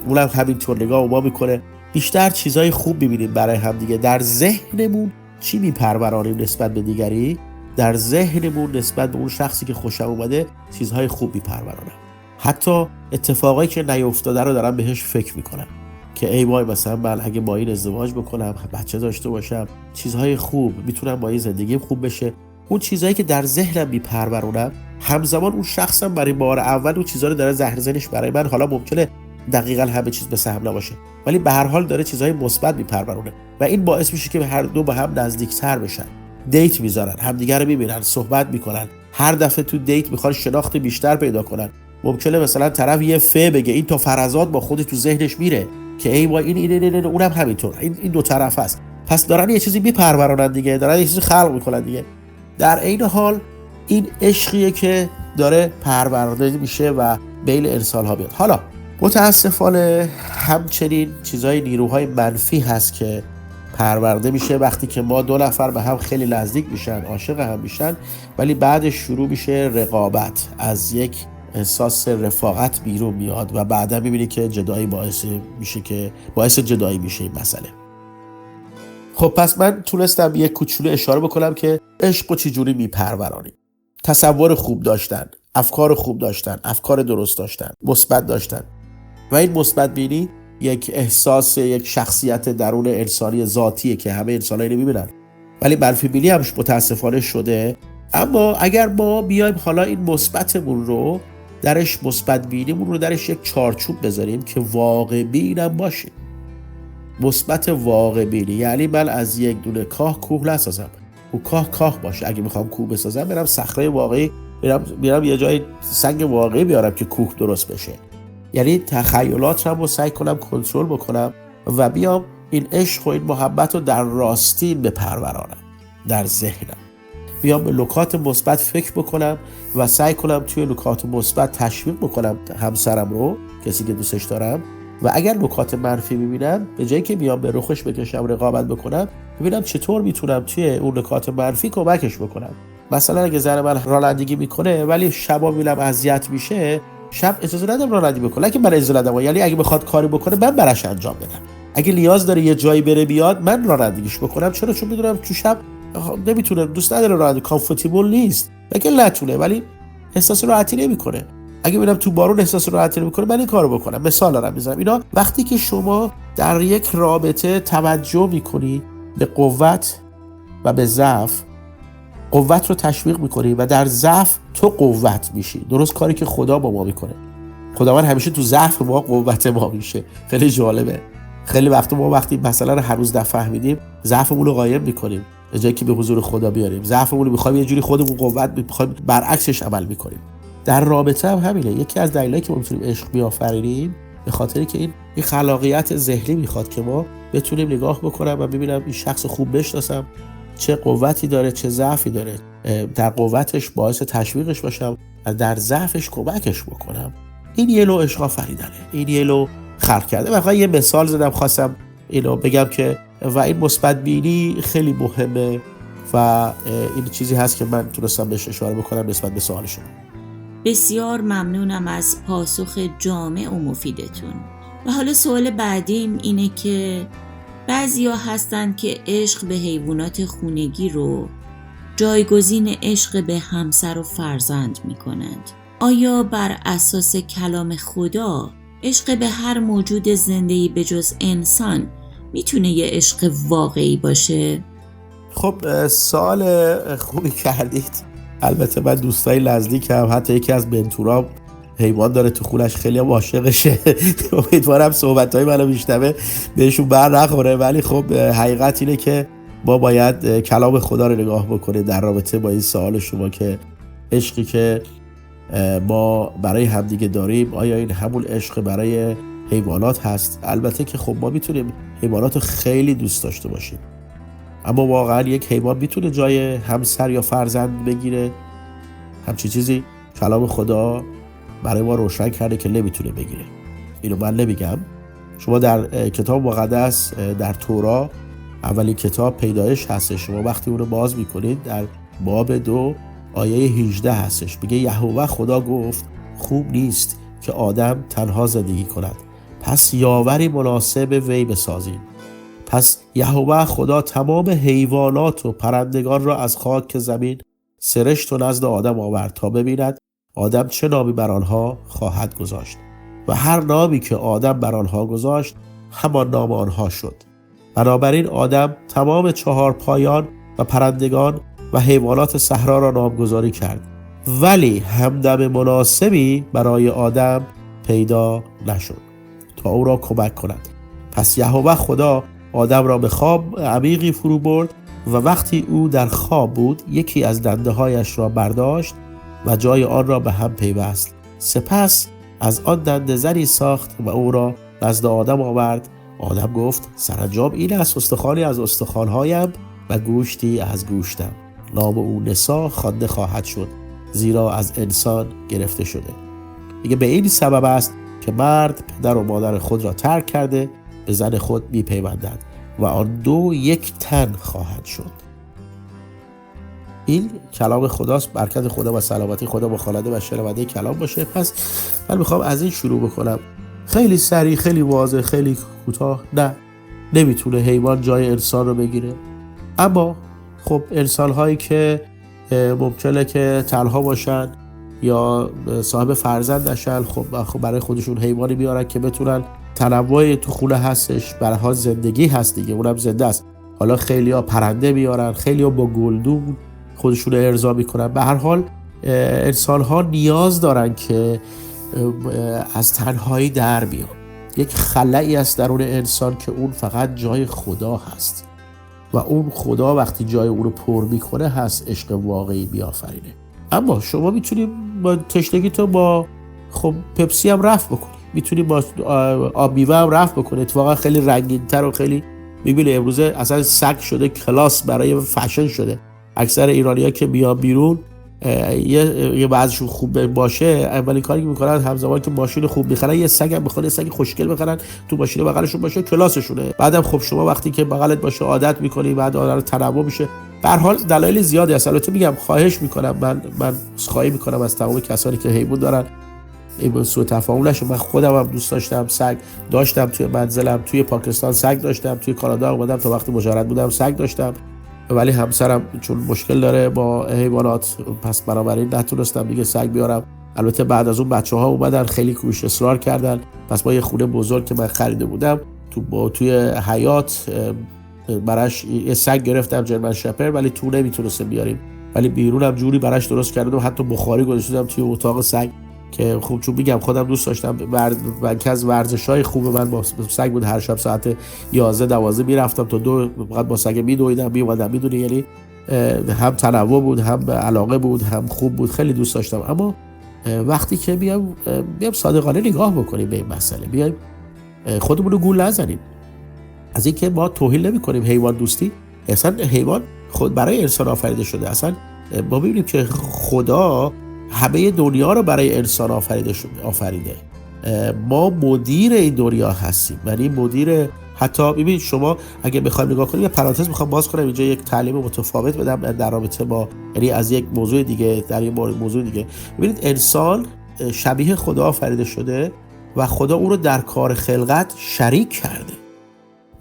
اونم همینطور نگاه ما میکنه، بیشتر چیزای خوب میبینیم برای هم دیگه. در ذهنمون چی میپرورانیم نسبت به دیگری؟ در ذهنمون نسبت به اون شخصی که خوشم اومده چیزهای خوب میپرورانم. حتی اتفاقایی که نیفتاده رو دارم بهش فکر میکنم که ای وای مثلا من اگه با این ازدواج بکنم، بچه داشته باشم، چیزهای خوب میتونم با این زندگیم خوب بشه. اون چیزایی که در ذهنم میپرورونم، همزمان اون شخصم برای بار اول اون چیزا رو داره ذهنش برای من، حالا ممکنه دقیقاً همه چیز به سهم نباشه ولی به هر حال داره چیزهای مثبت میپرورونه و این باعث میشه که هر دو با هم نزدیکتر بشن. دیت میذارن، همدیگه رو میبینن، صحبت میکنن، هر دفعه تو دیت میخوان شناخت بیشتر پیدا کنن. ممکنه مثلا طرف یه بگه، این تا فرضات با خودش تو ذهنش میره که ای وای این اونم همینطور، این دو طرف است. پس دارن یه چیزی میپرورونن دیگه، دارن یه چیزی خلق میکنن دیگه. در عین حال این عشقیه که داره پرورده میشه و بین انسان‌ها میاد. حالا متاسفانه همچنین چیزای نیروهای منفی هست که پرورده میشه وقتی که ما دو نفر به هم خیلی نزدیک میشن، عاشق هم میشن، ولی بعدش شروع میشه رقابت، از یک احساس رفاقت بیرون میاد و بعدا میبینی که جدایی باعث جدایی میشه این مسئله. خب پس من تونستم یک کوچولو اشاره بکنم که عشق رو چجوری میپرورانیم. تصور خوب داشتن، افکار خوب داشتن، افکار درست داشتن، مثبت داشتن و این مثبت بینی یک احساس، یک شخصیت درون انسانی ذاتیه که همه انسان‌ها اینو میبینن، ولی منفی بینی هم متاسفانه شده. اما اگر ما بیایم حالا این مثبتمون رو درش، مثبت بینیمون رو درش یک چارچوب بذاریم که واقع بینم باشیم. مثبت واقع بینی یعنی من از یک دونه کاه کوه نسازم، اون کاه باشه. اگه میخوام کوه بسازم برم صخره واقعی، برم یه جای سنگ واقعی بیارم که کوه درست بشه. یعنی تخیلاتم رو سعی کنم کنترل بکنم و بیام این عشق و این محبت رو در راستین بپرورانم در ذهنم. بیام به نکات مثبت فکر بکنم و سعی کنم توی نکات مثبت تشویق بکنم همسرم رو، کسی که دوستش دارم. و اگر نکات منفی میبینم، به جایی که بیام به رخش بکشم رقابت بکنم، ببینم چطور میتونم توی اون نکات منفی کمکش بکنم. مثلا اگه زن من رانندگی میکنه ولی شبا میبینم اذیت میشه، شب اجازه ندم رانندگی بکنه. اگه من اجازه ندم، یعنی اگه بخواد کاری بکنه من براش انجام بدم. اگه نیاز داره یه جایی بره بیاد، من رانندگیش بکنم. چرا؟ چون میدونم تو شب نمیتونه، دوست نداره رانندگی، کامفورتبل نیست. اگه نتونه ولی احساس راحتی نمیکنه. اگه ببینم تو بارون احساس راحتی نمیکنه، من این کارو بکنم. مثال دارم میزنم. اینا وقتی که شما در یک رابطه توجه میکنی به قوت و به ضعف، قوت رو تشویق میکنی و در ضعف تو قوت میشی. درست کاری که خدا با ما میکنه. خداوند همیشه تو ضعف ما قوت ما میشه. خیلی جالبه. خیلی وقت ما وقتی مثلا هر روز نفهمیدیم، ضعفمون رو قایم میکنیم به جایی که به حضور خدا بیاریم. ضعفمون رو میخوایم یه جوری خودمون قوت میخوایم برعکسش عمل میکنیم. در رابطه هم همینه. یکی از دلایلی که ما میتونیم عشق بیافرینیم به خاطری که این خلاقیت ذهنی میخواد که ما بتونیم نگاه بکنم و ببینم این شخص خوب بشناسم، چه قوتی داره، چه ضعفی داره، در قوتش باعث تشویقش باشم و در ضعفش کمکش بکنم. این یه نوع عشق آفریدنه، این یه نوع خلق کرده. واقعا یه مثال زدم، خواستم اینو بگم که و این مثبت بینی خیلی مهمه و این چیزی هست که من تونستم بهش اشاره بکنم نسبت به سوال شما. بسیار ممنونم از پاسخ جامع و مفیدتون. و حالا سوال بعدیم اینه که بعضیا هستن که عشق به حیوانات خونگی رو جایگزین عشق به همسر و فرزند میکنند. آیا بر اساس کلام خدا عشق به هر موجود زنده‌ای به جز انسان میتونه یه عشق واقعی باشه؟ خب سوال خوبی کردید. البته من دوستای نزدیکم، حتی یکی از بنتورام حیوان داره تو خونش، خیلی هم عاشقشه. امیدوارم صحبت‌های منو میشنوه بهشون بر نخوره. ولی خب حقیقت اینه که ما باید کلام خدا رو نگاه بکنیم در رابطه با این سوال شما که عشقی که ما برای همدیگه داریم آیا این همون عشق برای حیوانات هست؟ البته که خب ما میتونیم حیوانات رو خیلی دوست داشته باشیم، اما واقعا یک حیوان میتونه جای همسر یا فرزند بگیره؟ همچین چیزی کلام خدا برای ما روشن کرده که نمیتونه بگیره. اینو من نمیگم. شما در کتاب مقدس در تورا اولین کتاب پیدایش هستش، شما وقتی اون رو باز میکنید در باب 2 آیه 18 هستش، میگه یهوه خدا گفت خوب نیست که آدم تنها زندگی کند، پس یاوری مناسب وی بسازید. پس یهوه خدا تمام حیوانات و پرندگان را از خاک زمین سرشت و نزد آدم آورد تا ببیند آدم چه نامی بر آنها خواهد گذاشت. و هر نامی که آدم بر آنها گذاشت همان نام آنها شد. بنابراین آدم تمام 4 پایان و پرندگان و حیوانات صحرا را نامگذاری کرد، ولی همدم مناسبی برای آدم پیدا نشد تا او را کمک کند. پس یهوه خدا آدم را به خواب عمیقی فرو برد و وقتی او در خواب بود یکی از دنده هایش را برداشت و جای آن را به هم پیوست. سپس از آن دنده زری ساخت و او را نزد آدم آورد. آدم گفت سرانجام این است استخوانی از استخوانهایم و گوشتی از گوشتم. نام او نسا خوانده خواهد شد، زیرا از انسان گرفته شده. میگه به این سبب است که مرد پدر و مادر خود را ترک کرده به زن خود میپیوندد و آن دو یک تن خواهد شد. این کلام خداست. برکت خدا و سلامتی خدا با خواننده و شنونده کلام باشه. پس من میخوام از این شروع بکنم. خیلی سریع، خیلی واضح، خیلی کوتاه. نه، نمیتونه حیوان جای انسان رو بگیره، اما خب انسان هایی که ممکنه که تنها باشن یا صاحب فرزند نشن، خب برای خودشون حیوانی بیارن که بتونن تنوع تو خونه هستش، برای ها زندگی هست دیگه، اونم زنده است. حالا خیلی ها پرنده بیارن، خیلی ها با گلدون خودشون رو ارضا میکنن. به هر حال انسان ها نیاز دارن که از تنهایی در بیان. یک خلایی است درون انسان که اون فقط جای خدا هست و اون خدا وقتی جای اون رو پر میکنه هست عشق واقعی بیافرینه. اما شما میتونی با تشنگی تو با پپسی هم رفع بکنی، میتونی با آب میوه هم رفع بکنی. اتفاقا خیلی رنگین‌تر و خیلی میبینی امروزه اصلا سگ شده کلاس، برای فشن شده. اکثر ایرانی‌ها که میان بیرون یه بعضشون خوب باشه، اولین کاری که میکنن همزمان که ماشین خوب میخرن یه سگ هم میخوان، یه سگ خوشگل بخرن تو ماشین بغلشون باشه، کلاسشونه. بعدم خب شما وقتی که بغلت باشه عادت میکنی، بعد آدم تنوع میشه. به هر حال دلایل زیادی هست. البته میگم خواهش میکنم، من خواهی میکنم از تمام کسانی که حیوان دارن این سوء تفاهم نشه. من خودم هم دوست داشتم، سگ داشتم توی منزلم، توی پاکستان سگ داشتم، توی کانادا اومدم تا وقتی مجرد بودم سگ داشتم، ولی همسرم چون مشکل داره با حیوانات پس بنابراین نتونستم دیگه سگ بیارم. البته بعد از اون بچه‌ها اومدن خیلی کوش اصرار کردن، پس ما یه خونه بزرگ که من خریده بودم توی حیاط براش یه سگ گرفتم، جرمن شپر، ولی تو نمیتونستم بیاریم، ولی بیرونم جوری براش درست کردم، حتی بخاری گذاشتم توی اتاق سگ که خوب چون میگم خودم دوست داشتم. یکی از ورزش‌های خوب من با سگ بود، هر شب ساعت 11-12 میرفتم تا 2 فقط با سگ میدویدم میومدم. میدونی یعنی هم تنوع بود، هم علاقه بود، هم خوب بود، خیلی دوست داشتم. اما وقتی که بیام صادقانه نگاه بکنیم به این مسئله، بیایم خودمون رو گول نزنیم از اینکه ما توهین نمی‌کنیم حیوان دوستی. اصلا حیوان خود برای انسان آفریده شده. اصلا ما می‌بینیم که خدا همه دنیا رو برای انسان آفریده. ما مدیر این دنیا هستیم، یعنی مدیر. حتی ببین شما اگه بخوایم نگاه کنیم، یه پرانتز میخوام باز کنم اینجا، یک تعلیم متفاوت بدم در رابطه با، یعنی از یک موضوع دیگه در یک موضوع دیگه. ببینید انسان شبیه خدا آفریده شده و خدا او رو در کار خلقت شریک کرده.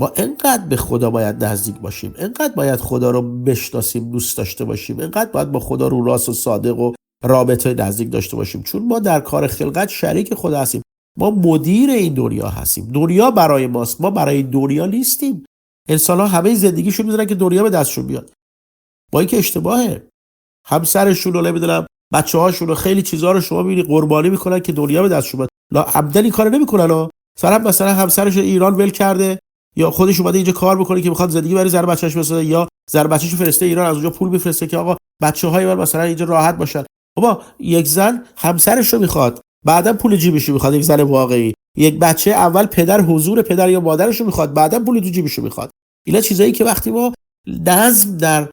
ما انقدر به خدا باید نزدیک باشیم، انقدر باید خدا رو بشناسیم، دوست داشته باشیم، انقدر باید با خدا رو راست و صادق و رابطه نزدیک داشته باشیم، چون ما در کار خلقت شریک خدا هستیم. ما مدیر این دنیا هستیم. دنیا برای ماست، ما برای دنیا نیستیم. انسان‌ها همه زندگیشون می‌ذارن که دنیا به دستشون بیاد. با اینکه اشتباهه. همسرشون رو نمیدونم، بچه‌هاشون رو، خیلی چیزا رو شما می‌بینی قربانی می‌کنن که دنیا به دستشون بیاد. لا عمدن این کارو نمی‌کنن. مثلا همسرش ایران ول کرده یا خودش اومده اینجا کار بکنه که می‌خواد زندگی برای زن بچه‌اش بسازه، یا زن بچه‌شو فرسته ایران، از اونجا پول می‌فرسته که آقا بچه‌های من مثلا اینجا راحت باشن. بابا یک زن همسرش رو میخواد، بعدا پول جیبش رو میخواد. یک زن واقعی، یک بچه اول حضور پدر یا مادرش رو میخواد، بعدا پول تو جیبش رو میخواد. اینا چیزایی که وقتی ما نظم در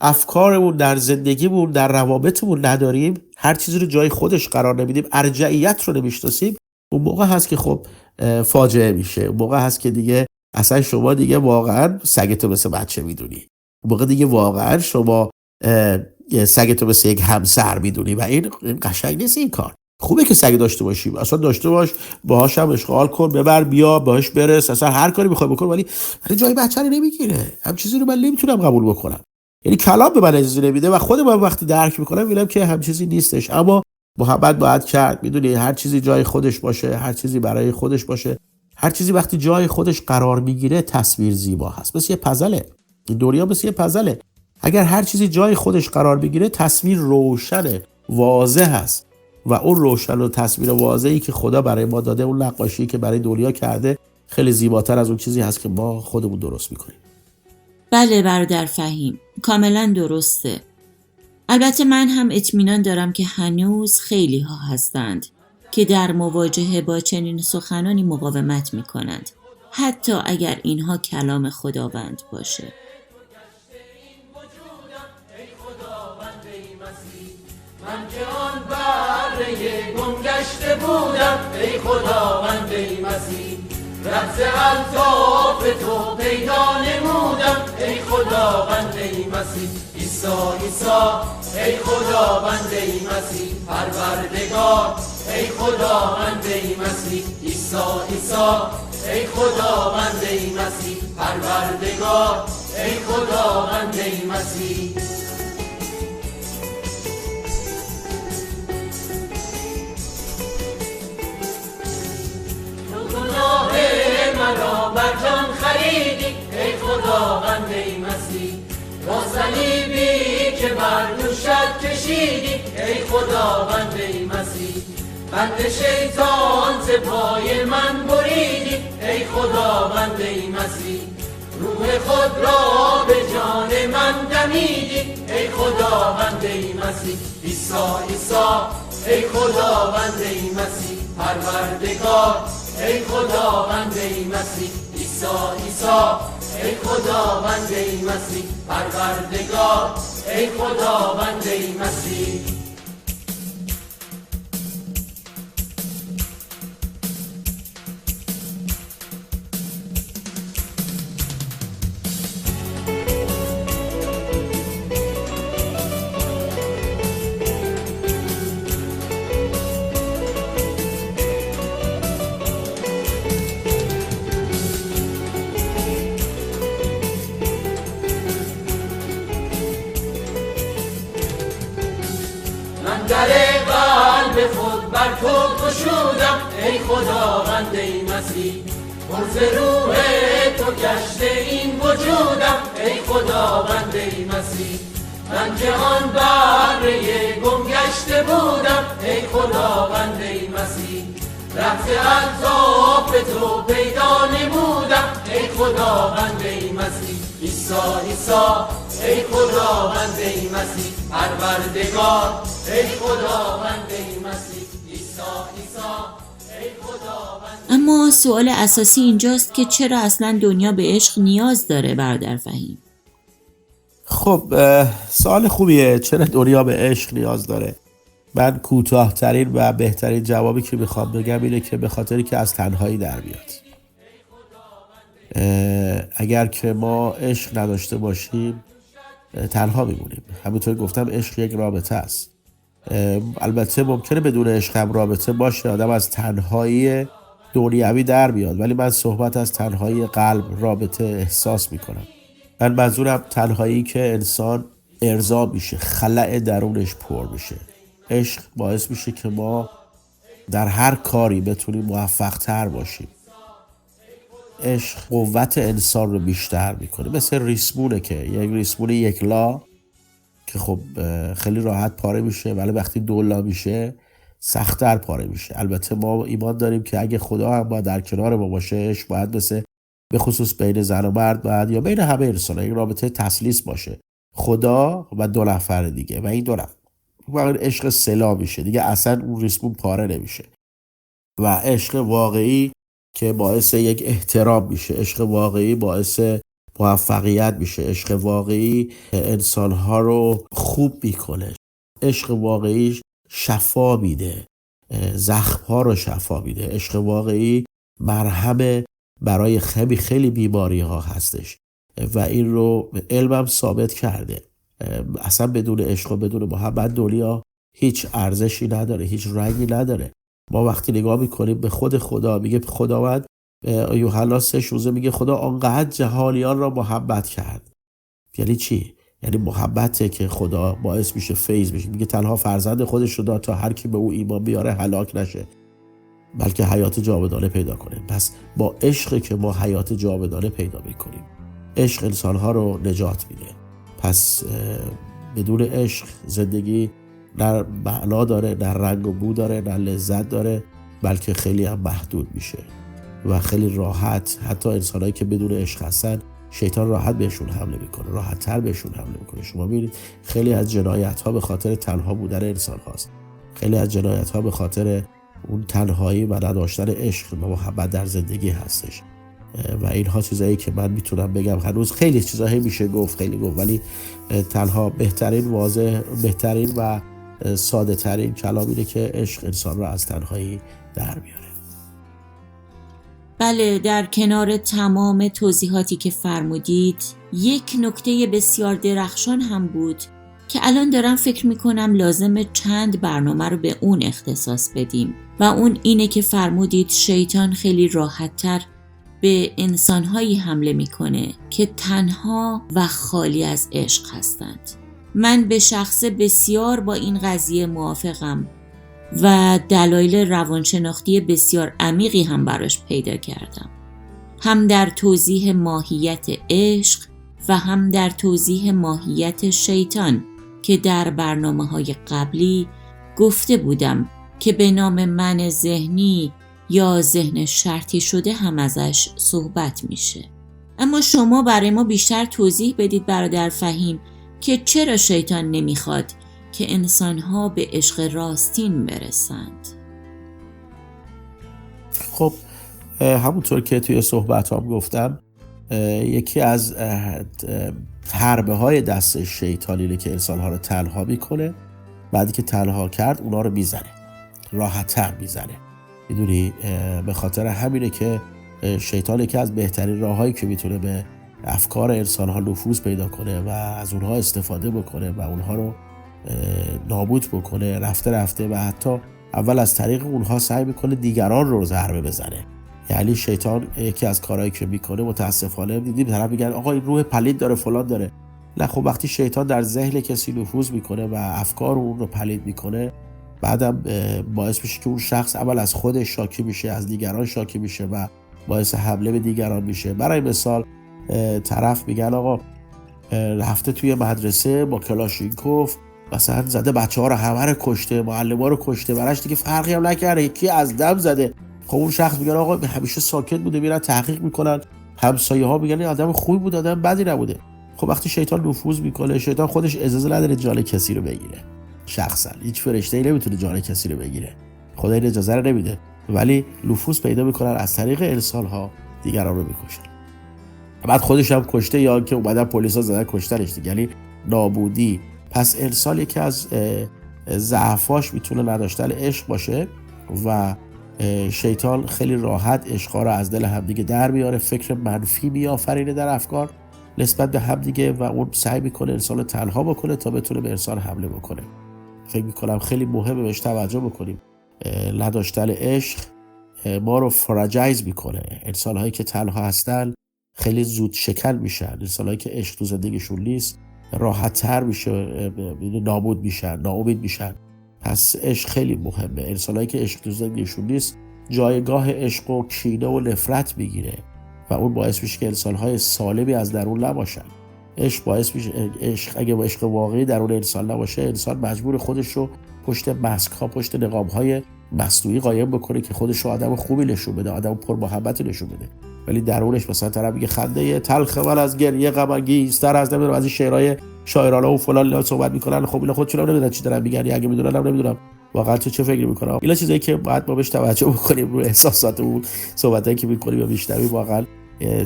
افکارمون در زندگیمون در روابطمون نداریم، هر چیزی رو جای خودش قرار نمیدیم، ارجعیت رو نمیشناسیم، اون موقع هست که خب فاجعه میشه. اون موقع هست که دیگه اصلا شما دیگه واقعا سگتو مثل بچه میدونی. اون موقع دیگه واقعا شما سگتو مثل یک همسر میدونی و این قشنگ نیست. این کار خوبه که سگ داشته باشیم، اصلا داشته باش، باهاش هم اشغال کن، ببر بیا، باهاش برس، اصلا هر کاری میخوای بکن، ولی جای بچه رو نمیگیره. هم چیزی رو من نمیتونم قبول بکنم. یعنی کلام به من اجازه نمیده و خود من وقتی درک میکنم میبینم که هم چیزی نیستش. اما محبت باید کرد. میدونی هر چیزی جای خودش باشه، هر چیزی برای خودش باشه، هر چیزی وقتی جای خودش قرار میگیره تصویر زیبا هست. مثل یه پزله. این دنیا مثل یه پزله. اگر هر چیزی جای خودش قرار بگیره تصویر روشنه، واضح هست و اون روشن و تصویر واضحی که خدا برای ما داده، اون نقاشی که برای دنیا کرده، خیلی زیباتر از اون چیزی هست که ما خودمون درست میکنیم. بله برادر فهیم، کاملا درسته. البته من هم اطمینان دارم که هنوز خیلی ها هستند که در مواجهه با چنین سخنانی مقاومت می کنند، حتی اگر اینها کلام خداوند باشه. من که آن بره گم گشته بودم ای خداوند ای مسیح، رمز الطاف تو پیدا نمودم ای خداوند ای مسیح. عیسی عیسی ای خداوند ای مسیح، پروردگار ای خداوند ای مسیح. عیسی عیسی ای خداوند ای مسیح، پروردگار ای خداوند ای مسیح. گناه مرا بر جان خریدی ای خداوند ای مسیح، با صلیبی که بر دوشت کشیدی ای خداوند ای مسیح. بند شیطان ز پای من بریدی ای خداوند ای مسیح، روح خود را به جان من دمیدی ای خداوند ای مسیح. عیسی عیسی ای خداوند ای مسیح، پروردگار ای خداوند ای مسیح. عیسی عیسی ای خداوند ای مسیح، پروردگار ای خداوند ای مسیح. در قلب خود بر تو گشودم ای خداوند ای مسیح، پر ز روح تو گشته این وجودم ای خداوند ای مسیح. من که آن بره گم گشته بودم ای خداوند ای مسیح، رمز الطاف تو پیدا نمودم ای خداوند ای مسیح. عیسی عیسی ای خداوند ای مسیح، پروردگار ای خداوند ای مسیح. عیسی عیسی ای خداوند. اما سوال اساسی اینجاست که چرا اصلا دنیا به عشق نیاز داره برادر فهیم؟ خب سوال خوبیه، چرا دنیا به عشق نیاز داره؟ من کوتاه‌ترین و بهترین جوابی که میخوام بگم اینه که به خاطری که از تنهایی در میاد. اگر که ما عشق نداشته باشیم تنها میمونیم. همونطور گفتم عشق یک رابطه است. البته ممکنه بدون عشق هم رابطه باشه، آدم از تنهایی دنیوی در بیاد، ولی من صحبت از تنهایی قلب، رابطه احساس میکنم. من منظورم تنهایی که انسان ارضا میشه، خلأ درونش پر میشه. عشق باعث میشه که ما در هر کاری بتونیم موفق تر باشیم. عشق قوت انسان رو بیشتر میکنه، مثل ریسمونه که یک ریسمون یک لا که خب خیلی راحت پاره میشه، ولی وقتی دو لا میشه سخت‌تر پاره میشه. البته ما ایمان داریم که اگه خدا هم با در کنار ما باشه، عشق باید مثل به خصوص بین زن و مرد باید یا بین همه انسان یک رابطه تسلیس باشه، خدا و دو نفر دیگه و این دو نفر واقعا عشق سلا میشه دیگه، اصلا اون ریسمون پاره نمیشه و عشق واقعی که باعث یک احترام میشه، عشق واقعی باعث موفقیت میشه. عشق واقعی انسانها رو خوب میکنه. عشق واقعی شفا میده، زخمها رو شفا میده. عشق واقعی مرهم برای خیلی بیماری ها هستش و این رو علمم ثابت کرده. اصلا بدون عشق و بدون محبت دنیا هیچ ارزشی نداره، هیچ رنگی نداره. ما وقتی نگاه میکنیم به خود خدا، میگه خداوند، یوحنا 3:16 میگه خدا آنقدر جهانیان را محبت کرد. یعنی چی؟ یعنی محبته که خدا باعث میشه فیض بشه. میگه تنها فرزند خودش رو داد تا هر کی به او ایمان بیاره هلاک نشه بلکه حیات جاودانه پیدا کنه. پس با عشق که ما حیات جاودانه پیدا میکنیم. عشق انسانها رو نجات میده. پس بدون عشق زندگی نه معنا داره، نه رنگ و بو داره، نه لذت داره، بلکه خیلی هم محدود میشه و خیلی راحت. حتی انسانایی که بدون عشق هستن شیطان راحت بهشون حمله میکنه، راحت تر بهشون حمله میکنه. شما میبینید خیلی از جنایت ها به خاطر تنها بودن انسان هاست. خیلی از جنایت ها به خاطر اون تنهایی و نداشتن عشق و محبت در زندگی هستش و اینها چیزایی که من میتونم بگم. هنوز خیلی چیزایی میشه گفت، ولی تنها بهترین و ساده ترین کلام اینه که عشق انسان را از تنهایی در میاره. بله، در کنار تمام توضیحاتی که فرمودید یک نکته بسیار درخشان هم بود که الان دارم فکر میکنم لازمه چند برنامه رو به اون اختصاص بدیم و اون اینه که فرمودید شیطان خیلی راحت‌تر به انسان‌هایی حمله میکنه که تنها و خالی از عشق هستند. من به شخص بسیار با این قضیه موافقم و دلایل روانشناختی بسیار عمیقی هم براش پیدا کردم، هم در توضیح ماهیت عشق و هم در توضیح ماهیت شیطان که در برنامه‌های قبلی گفته بودم که به نام من ذهنی یا ذهن شرطی شده هم ازش صحبت میشه. اما شما برای ما بیشتر توضیح بدید برادر فهیم که چرا شیطان نمیخواد که انسانها به عشق راستین برسند. خب همونطور که توی صحبتام گفتم، یکی از حربه های دست شیطان اینه که انسانها رو تنها میکنه. بعدی که تنها کرد اونا رو میزنه، راحت‌تر میزنه. میدونی به خاطر همینه که شیطان یکی از بهترین راههایی که میتونه به افکار انسانها نفوذ پیدا کنه و از اونها استفاده بکنه و اونها رو نابود بکنه، رفته و حتی اول از طریق اونها سعی میکنه دیگران رو ضربه بزنه. یعنی شیطان یکی از کارهایی که میکنه، متاسفانه دیدیم طرف میگن آقا این روح پلید داره فلان داره. نه، خب وقتی شیطان در ذهن کسی نفوذ میکنه و افکار اون رو پلید میکنه، بعدم باعث میشه که اون شخص اول از خودش شاکی میشه، از دیگران شاکی میشه و باعث حمله به دیگران میشه. برای مثال طرف میگن آقا رفته توی مدرسه با کلاشینکوف مثلا زده بچه‌ها رو همه رو کشته، معلم‌ها رو کشته، براش دیگه فرقی هم نکرده، یکی از دم زده. خب اون شخص میگن آقا همیشه ساکت بوده، میرن تحقیق میکنن، همسایه‌ها میگن این آدم خوبی بود، آدم بدی نبوده. خب وقتی شیطان نفوذ میکنه، شیطان خودش اجازه نداره جان کسی رو بگیره. شخصا هیچ فرشته‌ای نمیتونه جان کسی رو بگیره، خدا این اجازه رو نمیده، ولی نفوذ پیدا میکنن از طریق انسان‌ها دیگران رو میکشن. بعد خودش هم کشته یا که اومدن پلیسا زدن کشتنش دیگه، یعنی نابودی. پس انسان یکی از ضعفاش میتونه نداشتن عشق باشه و شیطان خیلی راحت عشقا رو از دل همدیگه در میاره، فکر منفی میآفرینه در افکار نسبت به همدیگه و اون سعی میکنه انسان رو تنها بکنه تا بتونه به انسان حمله بکنه. فکر میکنم خیلی مهمه بهش توجه بکنیم. نداشتن عشق ما رو فراجایز میکنه. انسان‌هایی که تنها هستن خیلی زود شکن میشن. انسان‌هایی که عشق تو زندگیشون نیست راحت‌تر میشه، نابود میشن، ناامید میشن. پس عشق خیلی مهمه. انسان‌هایی که عشق تو زندگیشون نیست جایگاه عشق و کینه و نفرت میگیره و اون باعث میشه که انسان‌های سالمی از درون نباشن. عشق باعث میشه اگه عشق واقعی درون انسان نباشه، انسان مجبور خودش رو پشت ماسک‌ها، پشت نقاب‌های مصنوعی قایم بکنه که خودش رو آدم خوبی نشون بده، آدم پرمحبتی نشون بده، ولی درونش مثلا طرف میگه خنده تلخ من از گریه غم‌انگیزتر از نمیدونم از این شعرهای شاعرانه و فلان صحبت میکنن. خب اینا خودشون هم نمیدونن چی دارن میگن، اگه میدونن هم نمیدونم واقعا چه فکری میکنن. اینا چیزایی که باید ما بهش توجه بکنیم، رو احساساتمون صحبتایی که میکنیم و میشنویم واقعا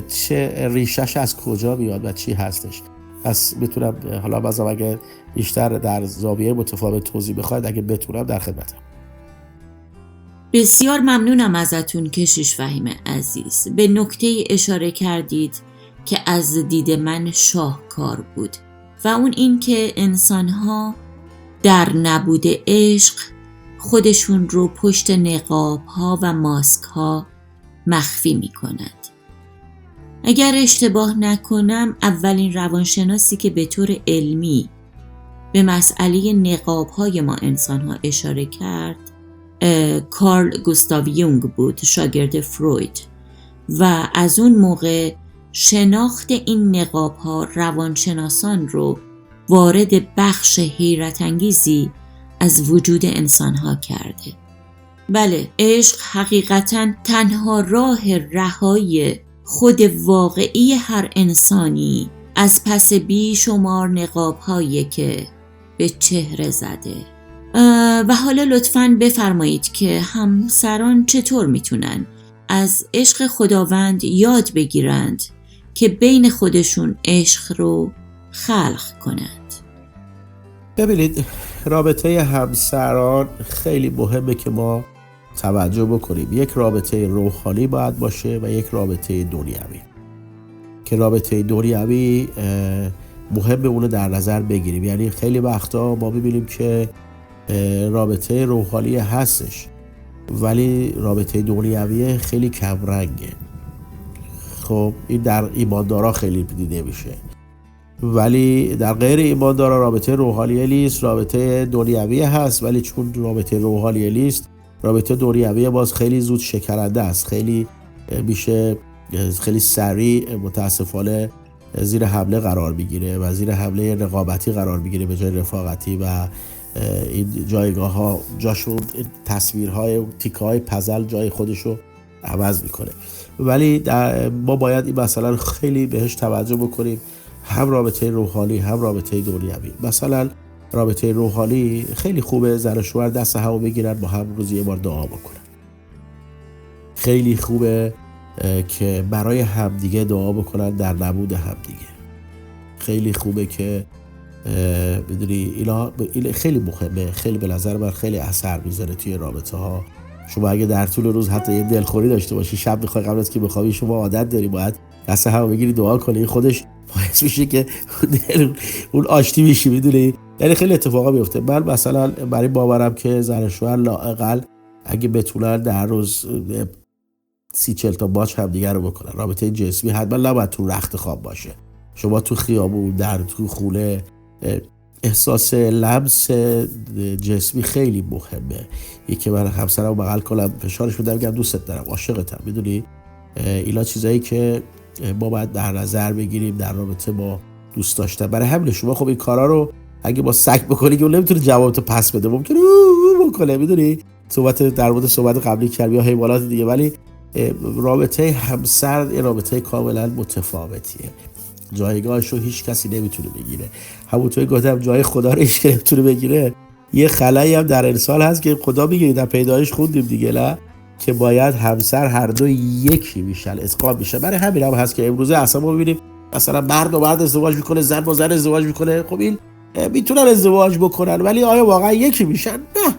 چه ریشش از کجا میاد و چی هستش. پس میتونم حالا بازم اگه بیشتر در زاویه متفاوت توضیح بخواید اگه بتونم در خدمتم. بسیار ممنونم ازتون کشیش فهیم عزیز. به نکته اشاره کردید که از دید من شاهکار بود و اون این که انسان‌ها در نبود عشق خودشون رو پشت نقاب‌ها و ماسک‌ها مخفی می‌کنند. اگر اشتباه نکنم اولین روانشناسی که به طور علمی به مسئله نقاب‌های ما انسان‌ها اشاره کرد کارل گوستاو یونگ بود، شاگرد فروید، و از اون موقع شناخت این نقاب‌ها روانشناسان رو وارد بخش حیرت انگیزی از وجود انسان‌ها کرده. بله، عشق حقیقتاً تنها راه رهایی خود واقعی هر انسانی از پس بیشمار نقاب‌هایی که به چهره زده. و حالا لطفاً بفرمایید که همسران چطور میتونن از عشق خداوند یاد بگیرند که بین خودشون عشق رو خلق کنند. ببینید، رابطه همسران خیلی مهمه که ما توجه بکنیم. یک رابطه روحانی باید باشه و یک رابطه دنیوی. که رابطه دنیوی مهمه اونو در نظر بگیریم. یعنی خیلی وقتا ما ببینیم که رابطه روحانی هستش ولی رابطه دنیوی خیلی کم رنگه. خب این در ایماندارا خیلی دیده میشه، ولی در غیر ایماندارا رابطه روحانی نیست، رابطه دنیوی هست. ولی چون رابطه روحانی نیست، رابطه دنیوی باز خیلی زود شکننده است، خیلی میشه خیلی سریع متاسفانه زیر حمله قرار میگیره و زیر حمله رقابتی قرار میگیره به جای رفاقتی و این جایگاه ها جاشون تصویرهای تیکه‌های پزل جای خودشو عوض میکنه. ولی ما باید این مثلا خیلی بهش توجه بکنیم، هم رابطه روحانی هم رابطه دنیوی. مثلا رابطه روحانی خیلی خوبه زن و شوهر دست همو بگیرن با هم روزی یه بار دعا بکنن. خیلی خوبه که برای همدیگه دعا بکنن در نبود همدیگه. خیلی خوبه که بدونی این خیلی مهمه، خیلی به نظر من خیلی اثر میذاره توی رابطه ها. شما اگه در طول روز حتی یه دلخوری داشته باشی، شب میخوای قبل از که بخوابی، شما عادت داری باید دست هم بگیری دعا کنی، خودش باعث میشه که اون آشتی میشی، میدونی. یعنی خیلی اتفاقا میفته. من مثلا برای باورم که زن و شوهر لااقل اگه بتونن در روز 30-40 تا باچ هم دیگه رو بکنن. رابطه جسمی حتما نباید تو رخت خواب باشه. شما تو خیابون، تو خونه، احساس لمس جسمی خیلی مهمه. یکی من همسرم بغل کنم، فشارش بدم، بگم دوست دارم، عاشقتم، میدونی. اینا چیزایی که ما باید در نظر بگیریم در رابطه با دوست داشتن. برای همین شما خب این کارا رو اگه با سگ بکنی که اون نمیتونه جوابتو پس بده، ممکنه بکنه، میدونی. صحبت در مورد صحبت قبلی کردیم یا حیوانات دیگه. ولی رابطه همسر یه رابطه کاملا متفاوتیه. جایگاهش رو هیچ کسی نمیتونه بگیره. همونطوری گفتم جای خدا رو هیچ کسی نمیتونه بگیره. یه خلایی هم در انسان هست که خدا میگه در پیدایش خوندیم دیگه، نه که باید همسر هر دو یکی میشن، اتقاب میشن. برای همین هم هست که امروزه اصلا ما میبینیم مثلا مرد و مرد ازدواج میکنه، زن با زن ازدواج میکنه. خب این میتونن ازدواج بکنن ولی آیا واقعا یکی میشن؟ نه.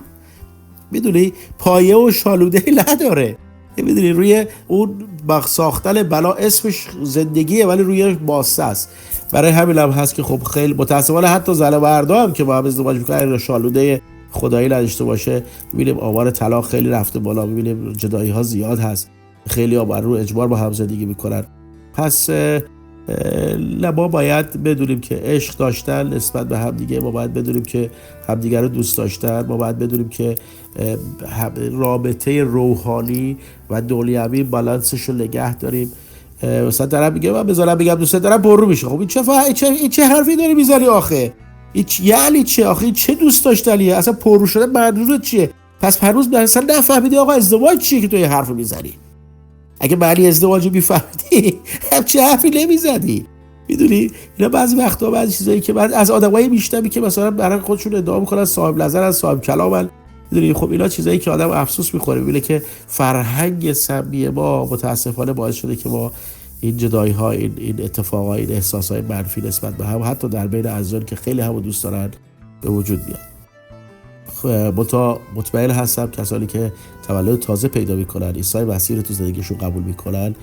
میدونی پایه و شالوده نداره. میدونی روی اون ساختن بلا اسمش زندگیه ولی روی ماسه است. برای همین هم هست که خب خیلی متاسفانه حتی زن و مرد هم که با هم ازدواج میکنن شالوده خدایی نداشته باشه، میبینیم آمار طلاق خیلی رفته بالا، میبینیم جدایی ها زیاد هست، خیلی ها رو اجبار با هم زندگی میکنن. پس ما باید بدونیم که عشق داشتن نسبت به هم دیگه، ما باید بدونیم که همدیگه رو دوست داشتن، ما باید بدونیم که رابطه روحانی و دنیوی بالانسش رو نگه داریم. مثلا طرف میگه من بذارم بگم دوست دارم پررو میشه. خب این چه حرفی داری میزنی آخه؟ یعنی چه آخه؟ این چه دوست داشتنیه؟ اصلا پررو شده منظورت چیه؟ پس هنوز مثلا نفهمیدی آقا ازدواج چیه که تو این حرفو میزنی؟ اگه معنی ازدواج رو میفهمیدی چه حرفی نمیزدی؟ میدونی اینا بعضی وقتا بعضی چیزایی که بعد از آدمایی میشنوی که مثلا برای خودشون ادعا میکنن صاحب نظرن، صاحب کلامن، میدونی. خب اینا چیزایی که آدم افسوس میخوره، میبینه که فرهنگ سمی ما متاسفانه باعث شده که ما این جدایی ها، این اتفاقا، این احساس های منفی نسبت به هم حتی در بین عزیزانی که خیلی همو دوست دارن به وجود میاد. مطمئن هستم کسانی که تولد تازه پیدا میکنن، عیسی مسیح رو تو زندگیشون قبول میکنن،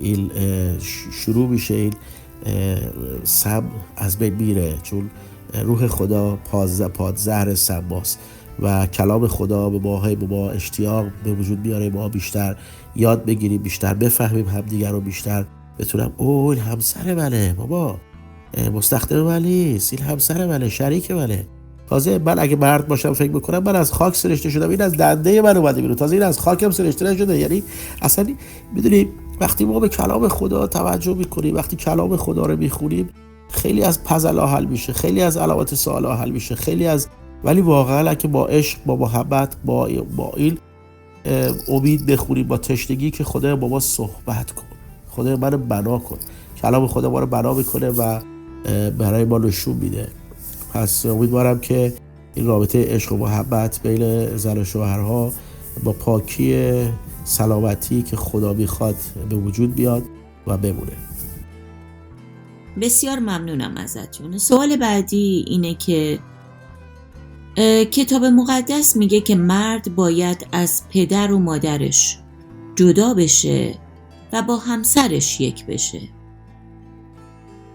این شروع میشه این سم از بین میره، چون روح خدا پادزهر سماست و کلام خدا به ما اشتیاق به وجود میاره، ما بیشتر یاد بگیریم، بیشتر بفهمیم همدیگر رو، بیشتر بتونم این همسر منه، بابا مستخدم من نیست، این همسر منه، شریک منه. تازه من اگه مرد باشم فکر میکنم من از خاک سرشته شدم، این از دنده من اومده بیرون، تازه این از خاکم سرشته نشده. یعنی اصلا میدونی وقتی ما به کلام خدا توجه میکنیم، وقتی کلام خدا رو میخونیم، خیلی از پازل حل میشه، خیلی از علامات سوال حل میشه، خیلی از، ولی واقعا اگه با عشق، با محبت، با این امید بخونیم، با تشنگی که خدا با ما صحبت کن، خدا منو بنا کن، کلام خدا ما رو بنا میکنه و برای ما نشون میده. پس امیدوارم که این رابطه عشق و محبت بین زن و شوهرها با پاکی سلامتی که خدا میخواد به وجود بیاد و بمونه. بسیار ممنونم ازتون. سوال بعدی اینه که کتاب مقدس میگه که مرد باید از پدر و مادرش جدا بشه و با همسرش یک بشه.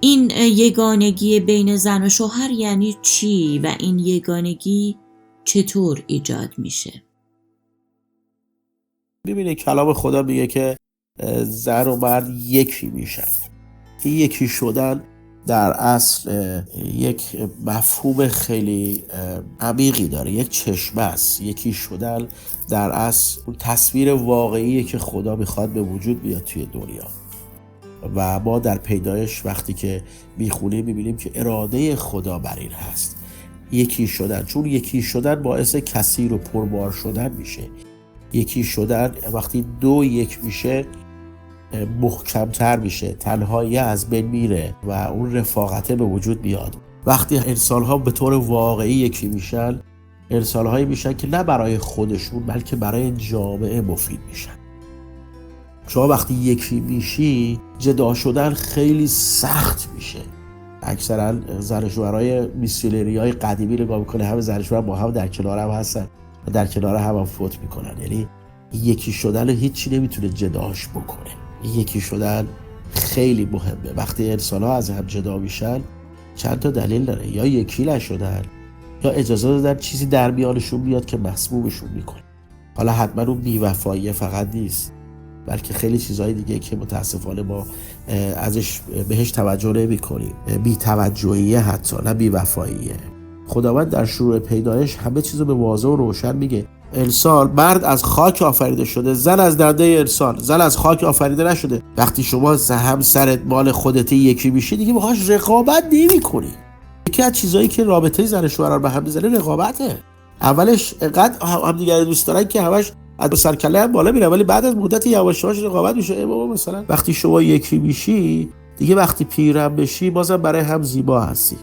این یگانگی بین زن و شوهر یعنی چی و این یگانگی چطور ایجاد میشه؟ ببینید کلام خدا میگه که زن و مرد یکی میشن. این یکی شدن در اصل یک مفهوم خیلی عمیقی داره، یک چشمه است. یکی شدن در اصل اون تصویر واقعیه که خدا میخواد به وجود بیاد توی دنیا و ما در پیدایش وقتی که میخونیم میبینیم که اراده خدا بر این هست، یکی شدن. چون یکی شدن باعث کثیر و پربار شدن میشه. یکی شدن وقتی دو یک میشه محکمتر میشه، تنهایی از بین میره و اون رفاقته به وجود میاد. وقتی انسان‌ها به طور واقعی یکی میشن، انسان‌هایی میشن که نه برای خودشون بلکه برای جامعه مفید میشن. شما وقتی یکی میشی جدا شدن خیلی سخت میشه. اکثرا زن و شوهرای میسیونریای قدیمی نگاه میکنه، همه زن و شوهر با هم در کنار هم هستن و در کنار هم فوت میکنن. یعنی یکی شدن هیچی نمیتونه جداش بکنه. یکی شدن خیلی مهمه. وقتی انسان‌ها از هم جدا میشن چند تا دلیل داره، یا یکی نشدن یا اجازه دادن چیزی در میانشون بیاد که مسمومشون میکنه. حالا حتما اون بی‌وفایی فقط نیست، بلکه خیلی چیزهای دیگه که متاسفانه ما ازش بهش توجه نمی‌کنیم. بی‌توجهیه، حتی نه بی‌وفاییه. خداوند در شروع پیدایش همه چیزو به واضح و روشن میگه. انسان، مرد از خاک آفریده شده، زن از دنده انسان. زن از خاک آفریده نشده. وقتی شما همسرت مال خودت یکی میشه دیگه باهاش رقابت نمی‌کنی. یکی از چیزایی که رابطه زن و شوهر رو به هم می‌زنه رقابته. اولش انقدر همدیگه دوست دارن که همش از سرکله هم بالا میره، ولی بعد از مدت یواش یواش رقابت میشه. بابا مثلا وقتی شما یکی میشی دیگه، وقتی پیرم بشی بازم برای هم زیبا هستی.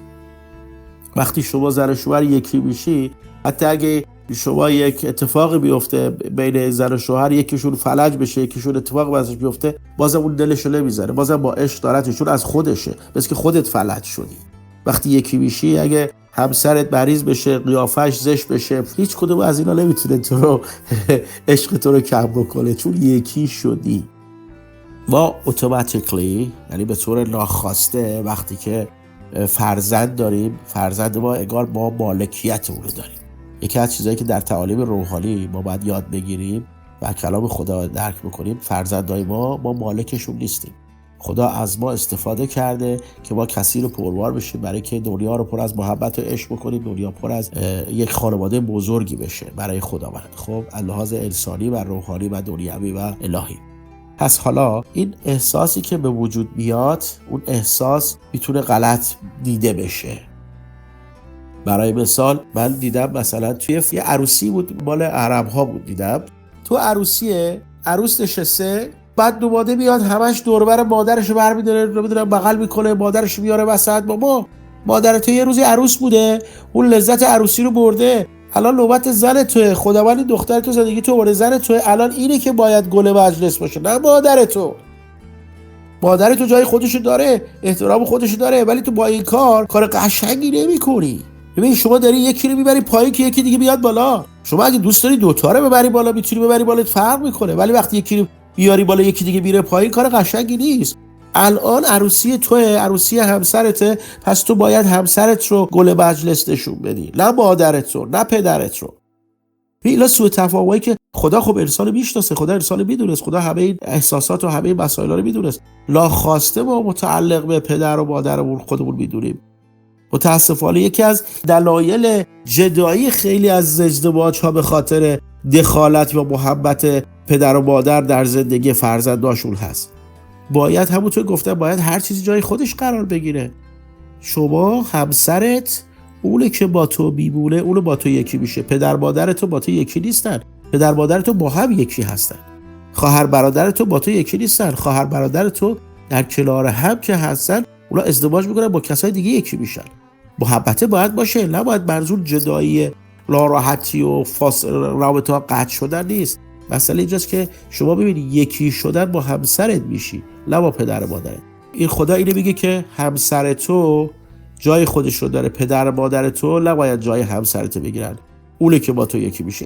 وقتی شما زن و شوهر یکی میشی، حتی اگه شما یک اتفاقی بیفته بین زن و شوهر، یکیشون فلج بشه، یکیشون اتفاق واسش بیفته، بازم اون دلشو نمیذاره، بازم با عشق دارتش، چون از خودشه، مثل که خودت فلج شدی. وقتی یکی میشی، اگه همسرت مریض بشه، قیافش زشت بشه، هیچ کدوم از اینا نمیتونه تو رو عشق تو رو کم بکنه، چون یکی شدی. ما اتوماتیکلی، یعنی به طور ناخواسته، وقتی که فرزند داریم، فرزند ما انگار ما مالکیت اون رو داریم. یکی از چیزایی که در تعالیم روحانی ما باید یاد بگیریم و کلام خدا درک بکنیم، فرزندای ما مالکشون نیستیم. خدا از ما استفاده کرده که ما کثیر و پربار بشیم، برای که دنیا رو پر از محبت و عشق بکنیم، دنیا پر از یک خانواده بزرگی بشه برای خداوند. خب از لحاظ انسانی و روحانی و دنیوی و الهی. پس حالا این احساسی که به وجود میاد، اون احساس میتونه غلط دیده بشه. برای مثال من دیدم مثلا توی یه عروسی بود، مال عرب ها بود، دیدم تو عروس نشسته، بعد نماده میاد همش دوربر مادرشو برمی‌داره، نمیدونم بغل میکنه، مادرشو میاره وسط. بابا مادر تو یه روزی عروس بوده، اون لذت عروسی رو برده، الان نوبت زن توئه، خداوند دختر تو زندگی تو برده، زن توئه، الان اینه که باید گل مجلس باشه، نه مادر تو. مادر تو جای خودشو داره، احترام خودشو داره، ولی تو با این کار قشنگی نمی‌کنی. ببین شما داری یکی رو میبری پایین که یکی دیگه بیاد بالا. شما اگه دوست داری دوتا رو ببری بالا میتونی ببری بالا، فرق میکنه، ولی وقتی یکی رو بیاری بالا یکی دیگه میره پایین کار قشنگی نیست. الان عروسی توه، عروسی همسرته، پس تو باید همسرت رو گل مجلس نشون بدی، نه مادرت رو، نه پدرت رو. اینا سوء تفاهمی که خدا خب انسان میشناسه، خدا انسان میدونست، خدا همه این احساسات و همه این مسائل رو میدونست. لاخواسته ما متعلق به پدر و مادرمون خودمون میدونیم. متاسفانه یکی از دلایل جدایی خیلی از ازدواج‌ها به خاطر دخالت یا محبت پدر و مادر در زندگی فرزنداشون هست. باید همونطور گفتم باید هر چیزی جای خودش قرار بگیره. شما همسرت اونه که با تو میمونه، اونو با تو یکی میشه. پدر مادر تو با تو یکی نیستن، پدر مادر تو با هم یکی هستن. خواهر برادر تو با تو یکی نیستن، خواهر برادر تو در کنار هم که هستن اونا ازدواج میکنن با کسای دیگه یکی میشن. محبت باید باشه، نباید منظور جدایی، ناراحتی و رابطه ها قطع شدن نیست. مسئله اینجاست که شما ببینید یکی شدن با همسرت میشی، نه با پدر مادرت. این خدا اینو میگه که همسر تو جای خودش رو داره، پدر مادر تو نباید جای همسرت بگیرن، اونه که با تو یکی میشه.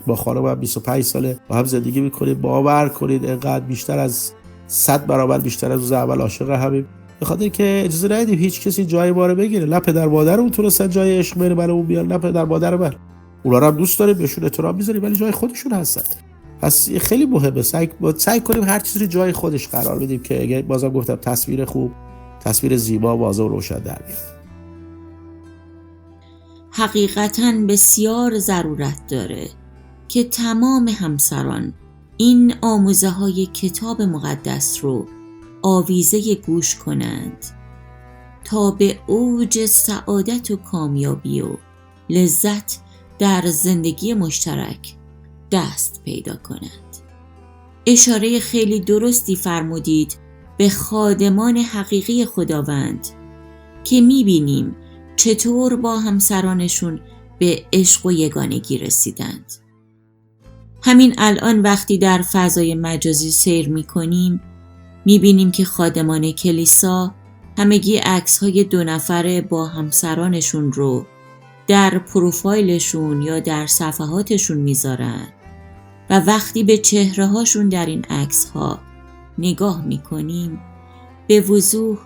با خانمم 25 ساله با هم زندگی میکنیم، باور کنید اینقدر بیشتر از 100 برابر بیشتر از روز اول عاشق همیم، به خاطر که اجازه ندیم هیچ کسی جای ما رو بگیره. نه پدر مادرمون تونستن جای عشق منو بیان، نه پدر مادر من. اونا رو هم دوست داریم، بهشون احترام میذاریم، ولی جای خودشون هستن. پس خیلی مهمه سعی کنیم هر چیزی رو جای خودش قرار بدیم که اگه بازم گفتم تصویر خوب، تصویر زیبا، واضح و روشن در بیاد. حقیقتاً بسیار ضرورت داره که تمام همسران این آموزه های کتاب مقدس رو آویزه گوش کنند تا به اوج سعادت و کامیابی و لذت در زندگی مشترک دست پیدا کنند. اشاره خیلی درستی فرمودید به خادمان حقیقی خداوند که میبینیم چطور با همسرانشون به عشق و یگانگی رسیدند. همین الان وقتی در فضای مجازی سیر میکنیم میبینیم که خادمان کلیسا همگی عکس‌های 2 نفره با همسرانشون رو در پروفایلشون یا در صفحاتشون میذارن و وقتی به چهره‌هاشون در این عکس‌ها نگاه میکنیم به وضوح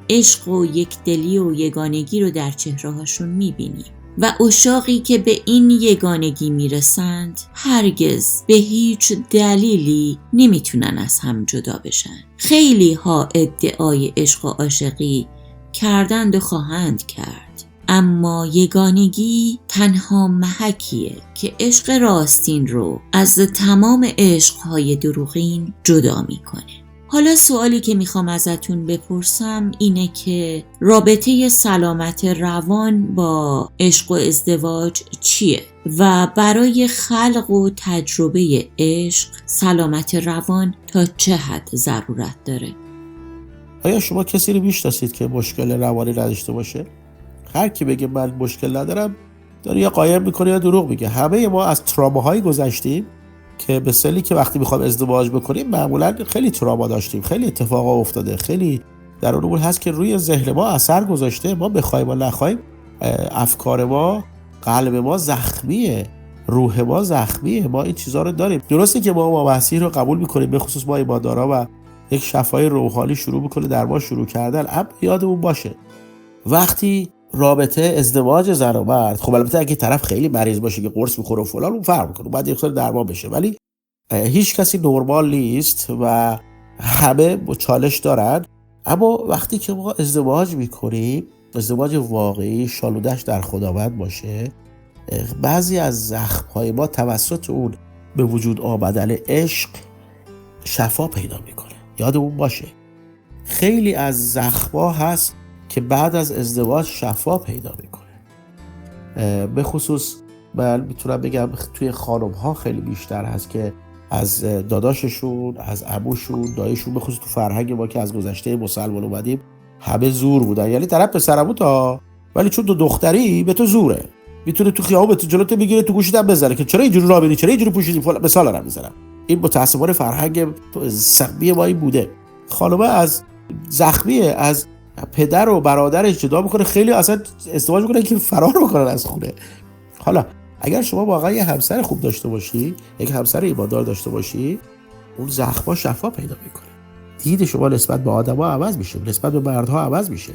عشق و یکدلی و یگانگی رو در چهره‌هاشون میبینیم و عشاقی که به این یگانگی میرسند هرگز به هیچ دلیلی نمیتونن از هم جدا بشن. خیلی ها ادعای عشق و عاشقی کردند و خواهند کرد، اما یگانگی تنها محکیه که عشق راستین رو از تمام عشقهای دروغین جدا میکنه. حالا سوالی که میخوام ازتون بپرسم اینه که رابطه سلامت روان با عشق و ازدواج چیه و برای خلق و تجربه عشق سلامت روان تا چه حد ضرورت داره؟ آیا شما کسی رو میشناسید که مشکل روانی نداشته باشه؟ هر کی بگه من مشکل ندارم داره یا قایم میکنه یا دروغ میگه. همه ما از تراماهایی گذشتیم که به سلی که وقتی میخوام ازدواج بکنیم معمولا خیلی تراما داشتیم، خیلی اتفاقا افتاده، خیلی در اون امور هست که روی ذهن ما اثر گذاشته. ما بخوایم و نخوایم افکار ما، قلب ما زخمیه، روح ما زخمیه. ما این چیزا رو داریم. درسته که ما مسیح رو قبول میکنیم، به خصوص ما ایماندارا، و یک شفای روحانی شروع میکنه در ما شروع کردن. اما یادمون باشه وقتی رابطه ازدواج زن و مرد، خب البته اگه طرف خیلی مریض باشه که قرص میخوره و فلان، اون فرق میکنه، بعد یک سال درمان بشه، ولی هیچ کسی نرمال نیست و همه چالش دارن. اما وقتی که ما ازدواج میکنیم، ازدواج واقعی شالودش در خداوند باشه، بعضی از زخم‌های ما توسط اون به وجود آمدن عشق شفا پیدا میکنه. یادمون باشه خیلی از زخم‌ها هست که بعد از ازدواج شفا پیدا میکنه. به خصوص من میتونم بگم توی خانم‌ها خیلی بیشتر هست که از داداششون، از عموشون، دایشون، به خصوص تو فرهنگ ما که از گذشته مسلمان اومدیم همه زور بودن. یعنی طرف پسرمو تا، ولی چون تو دختری به تو زوره، میتونه تو خیابون تو جلوت بگیره، تو گوشت هم بزنه که چرا اینجوری راه میری، چرا اینجوری پوشیدی، مثال دارم میزنم. این متأسفانه فرهنگ سقمی ما این بوده. خانومه از زخمیه، از پدر و برادرش جدا میکنه، خیلی اصلا ازدواج میکنه که فرار بکنن از خونه. حالا اگر شما واقعا یه همسر خوب داشته باشی، یک همسر ایماندار داشته باشی، اون زخم‌ها شفا پیدا میکنه. دید شما نسبت به آدم‌ها عوض میشه، نسبت به مردها عوض میشه.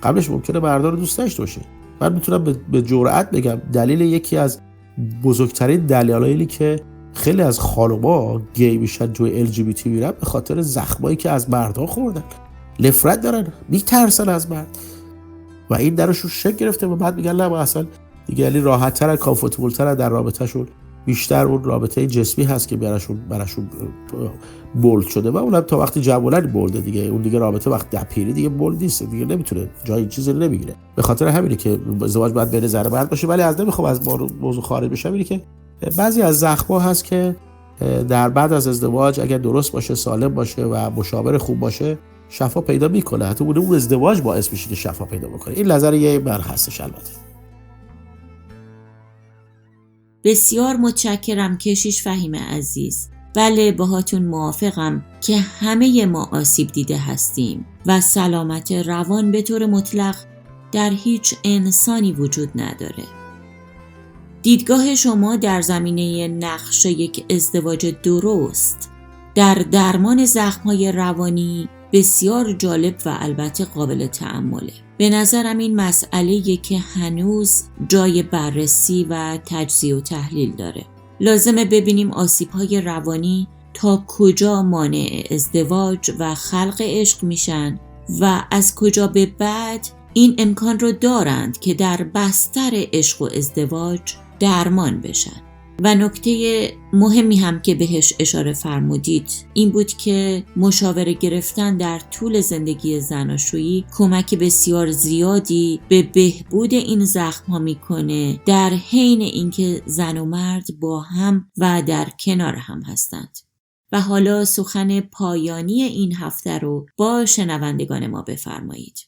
قبلش ممکنه مردا رو دوست داشته باشی. من میتونم به جرئت بگم دلیل، یکی از بزرگترین دلایلی که خیلی از خانوما گی میشن، جوی LGBT میرن، به خاطر زخمایی که از مردها خوردن. نفرت دارن، میترسن از مرد و این درشون شک گرفته و بعد میگن نه ما اصلا دیگه راحت‌تر، کامفورتبل‌تر در رابطه‌شون، بیشتر اون رابطه جسمی هست که براشون بولد شده و اونم تا وقتی جوونن بولده دیگه. اون دیگه رابطه وقت در پیری دیگه بولد نیست دیگه، نمیتونه جای چیزی نمیگیره. به خاطر همینه که ازدواج باید بین زن و مرد باشه. ولی از نمیخوام از موضوع خارج بشم، اینه که بعضی از زخم‌ها هست که در بعد از ازدواج اگر درست باشه، سالم باشه و مشاور خوب باشه، شفا پیدا میکنه. حتی اون ازدواج باعث میشه که شفا پیدا بکنه. این نظر یه من هستش. البته بسیار متشکرم کشیش فهیم عزیز. بله باهاتون موافقم که همه ما آسیب دیده هستیم و سلامت روان به طور مطلق در هیچ انسانی وجود نداره. دیدگاه شما در زمینه نقش یک ازدواج درست در درمان زخم‌های روانی بسیار جالب و البته قابل تأمله. به نظرم این مسئله‌ای که هنوز جای بررسی و تجزیه و تحلیل داره. لازمه ببینیم آسیب‌های روانی تا کجا مانع ازدواج و خلق عشق میشن و از کجا به بعد این امکان رو دارند که در بستر عشق و ازدواج درمان بشن. و نکته مهمی هم که بهش اشاره فرمودید این بود که مشاوره گرفتن در طول زندگی زناشویی کمک بسیار زیادی به بهبود این زخم‌ها میکنه، در حین اینکه زن و مرد با هم و در کنار هم هستند. و حالا سخن پایانی این هفته رو با شنوندگان ما بفرمایید.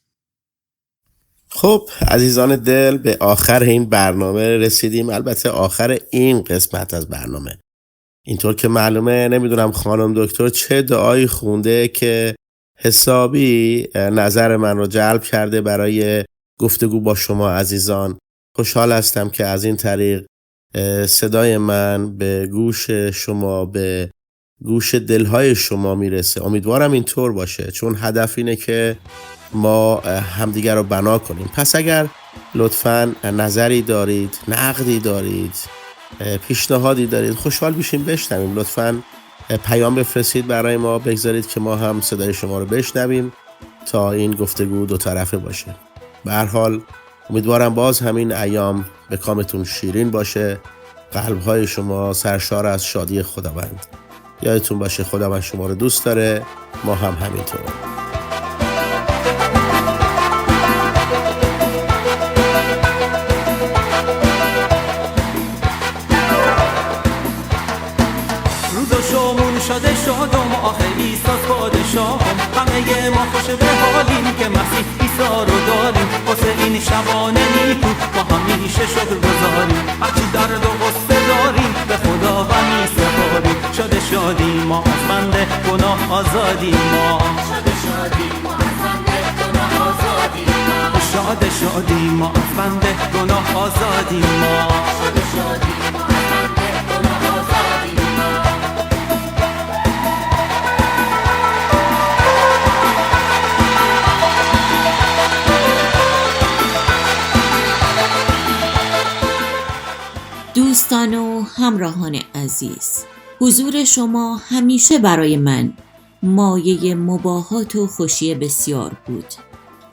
خب عزیزان دل، به آخر این برنامه رسیدیم. البته آخر این قسمت از برنامه. اینطور که معلومه، نمیدونم خانم دکتر چه دعایی خونده که حسابی نظر من رو جلب کرده برای گفتگو با شما عزیزان. خوشحال هستم که از این طریق صدای من به گوش شما، به گوش دلهای شما میرسه. امیدوارم اینطور باشه، چون هدف اینه که ما همدیگر رو بنا کنیم. پس اگر لطفاً نظری دارید، نقدی دارید، پیشنهادی دارید، خوشحال میشیم بشنویم. لطفاً پیام بفرستید برای ما، بگذارید که ما هم صدای شما رو بشنویم تا این گفتگو دو طرفه باشه. به هر حال امیدوارم باز همین ایام به کامتون شیرین باشه، قلب‌های شما سرشار از شادی خداوند. یادتون باشه خداوند شما رو دوست داره، ما هم همینطور. شده شادم آخه ایساس پادشاهم، همه ما خوش به حالیم که مسیح ایسا رو داریم. واسه این شبانه نیکو با همیشه شکر گذاریم، هرچی درد و غصه داریم به خدا غمی سپاریم. شاده شادی ما از بند گناه آزادی ما، شاده شادی ما از بند گناه آزادی ما، شاده شادی ما از بند گناه آزادی ما، شاده شادی ما از بند گناه آزادی ما. دوستان و همراهان عزیز، حضور شما همیشه برای من مایه مباهات و خوشی بسیار بود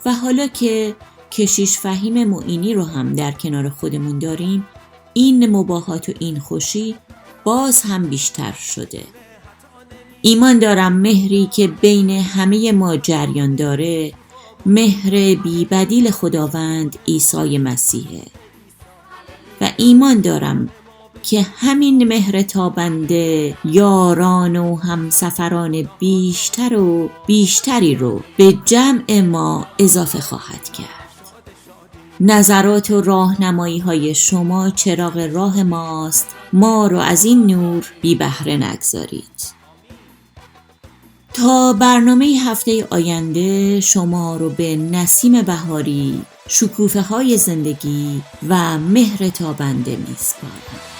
و حالا که کشیش فهیم معینی رو هم در کنار خودمون داریم، این مباهات و این خوشی باز هم بیشتر شده. ایمان دارم مهری که بین همه ما جریان داره مهر بی بدیل خداوند عیسی مسیحه و ایمان دارم که همین مهر تابنده یاران و همسفران بیشتر و بیشتری رو به جمع ما اضافه خواهد کرد. نظرات و راهنمایی های شما چراغ راه ماست، ما رو از این نور بی بهره نگذارید. تا برنامه هفته آینده شما رو به نسیم بهاری، شکوفه های زندگی و مهر تابنده میسپارم.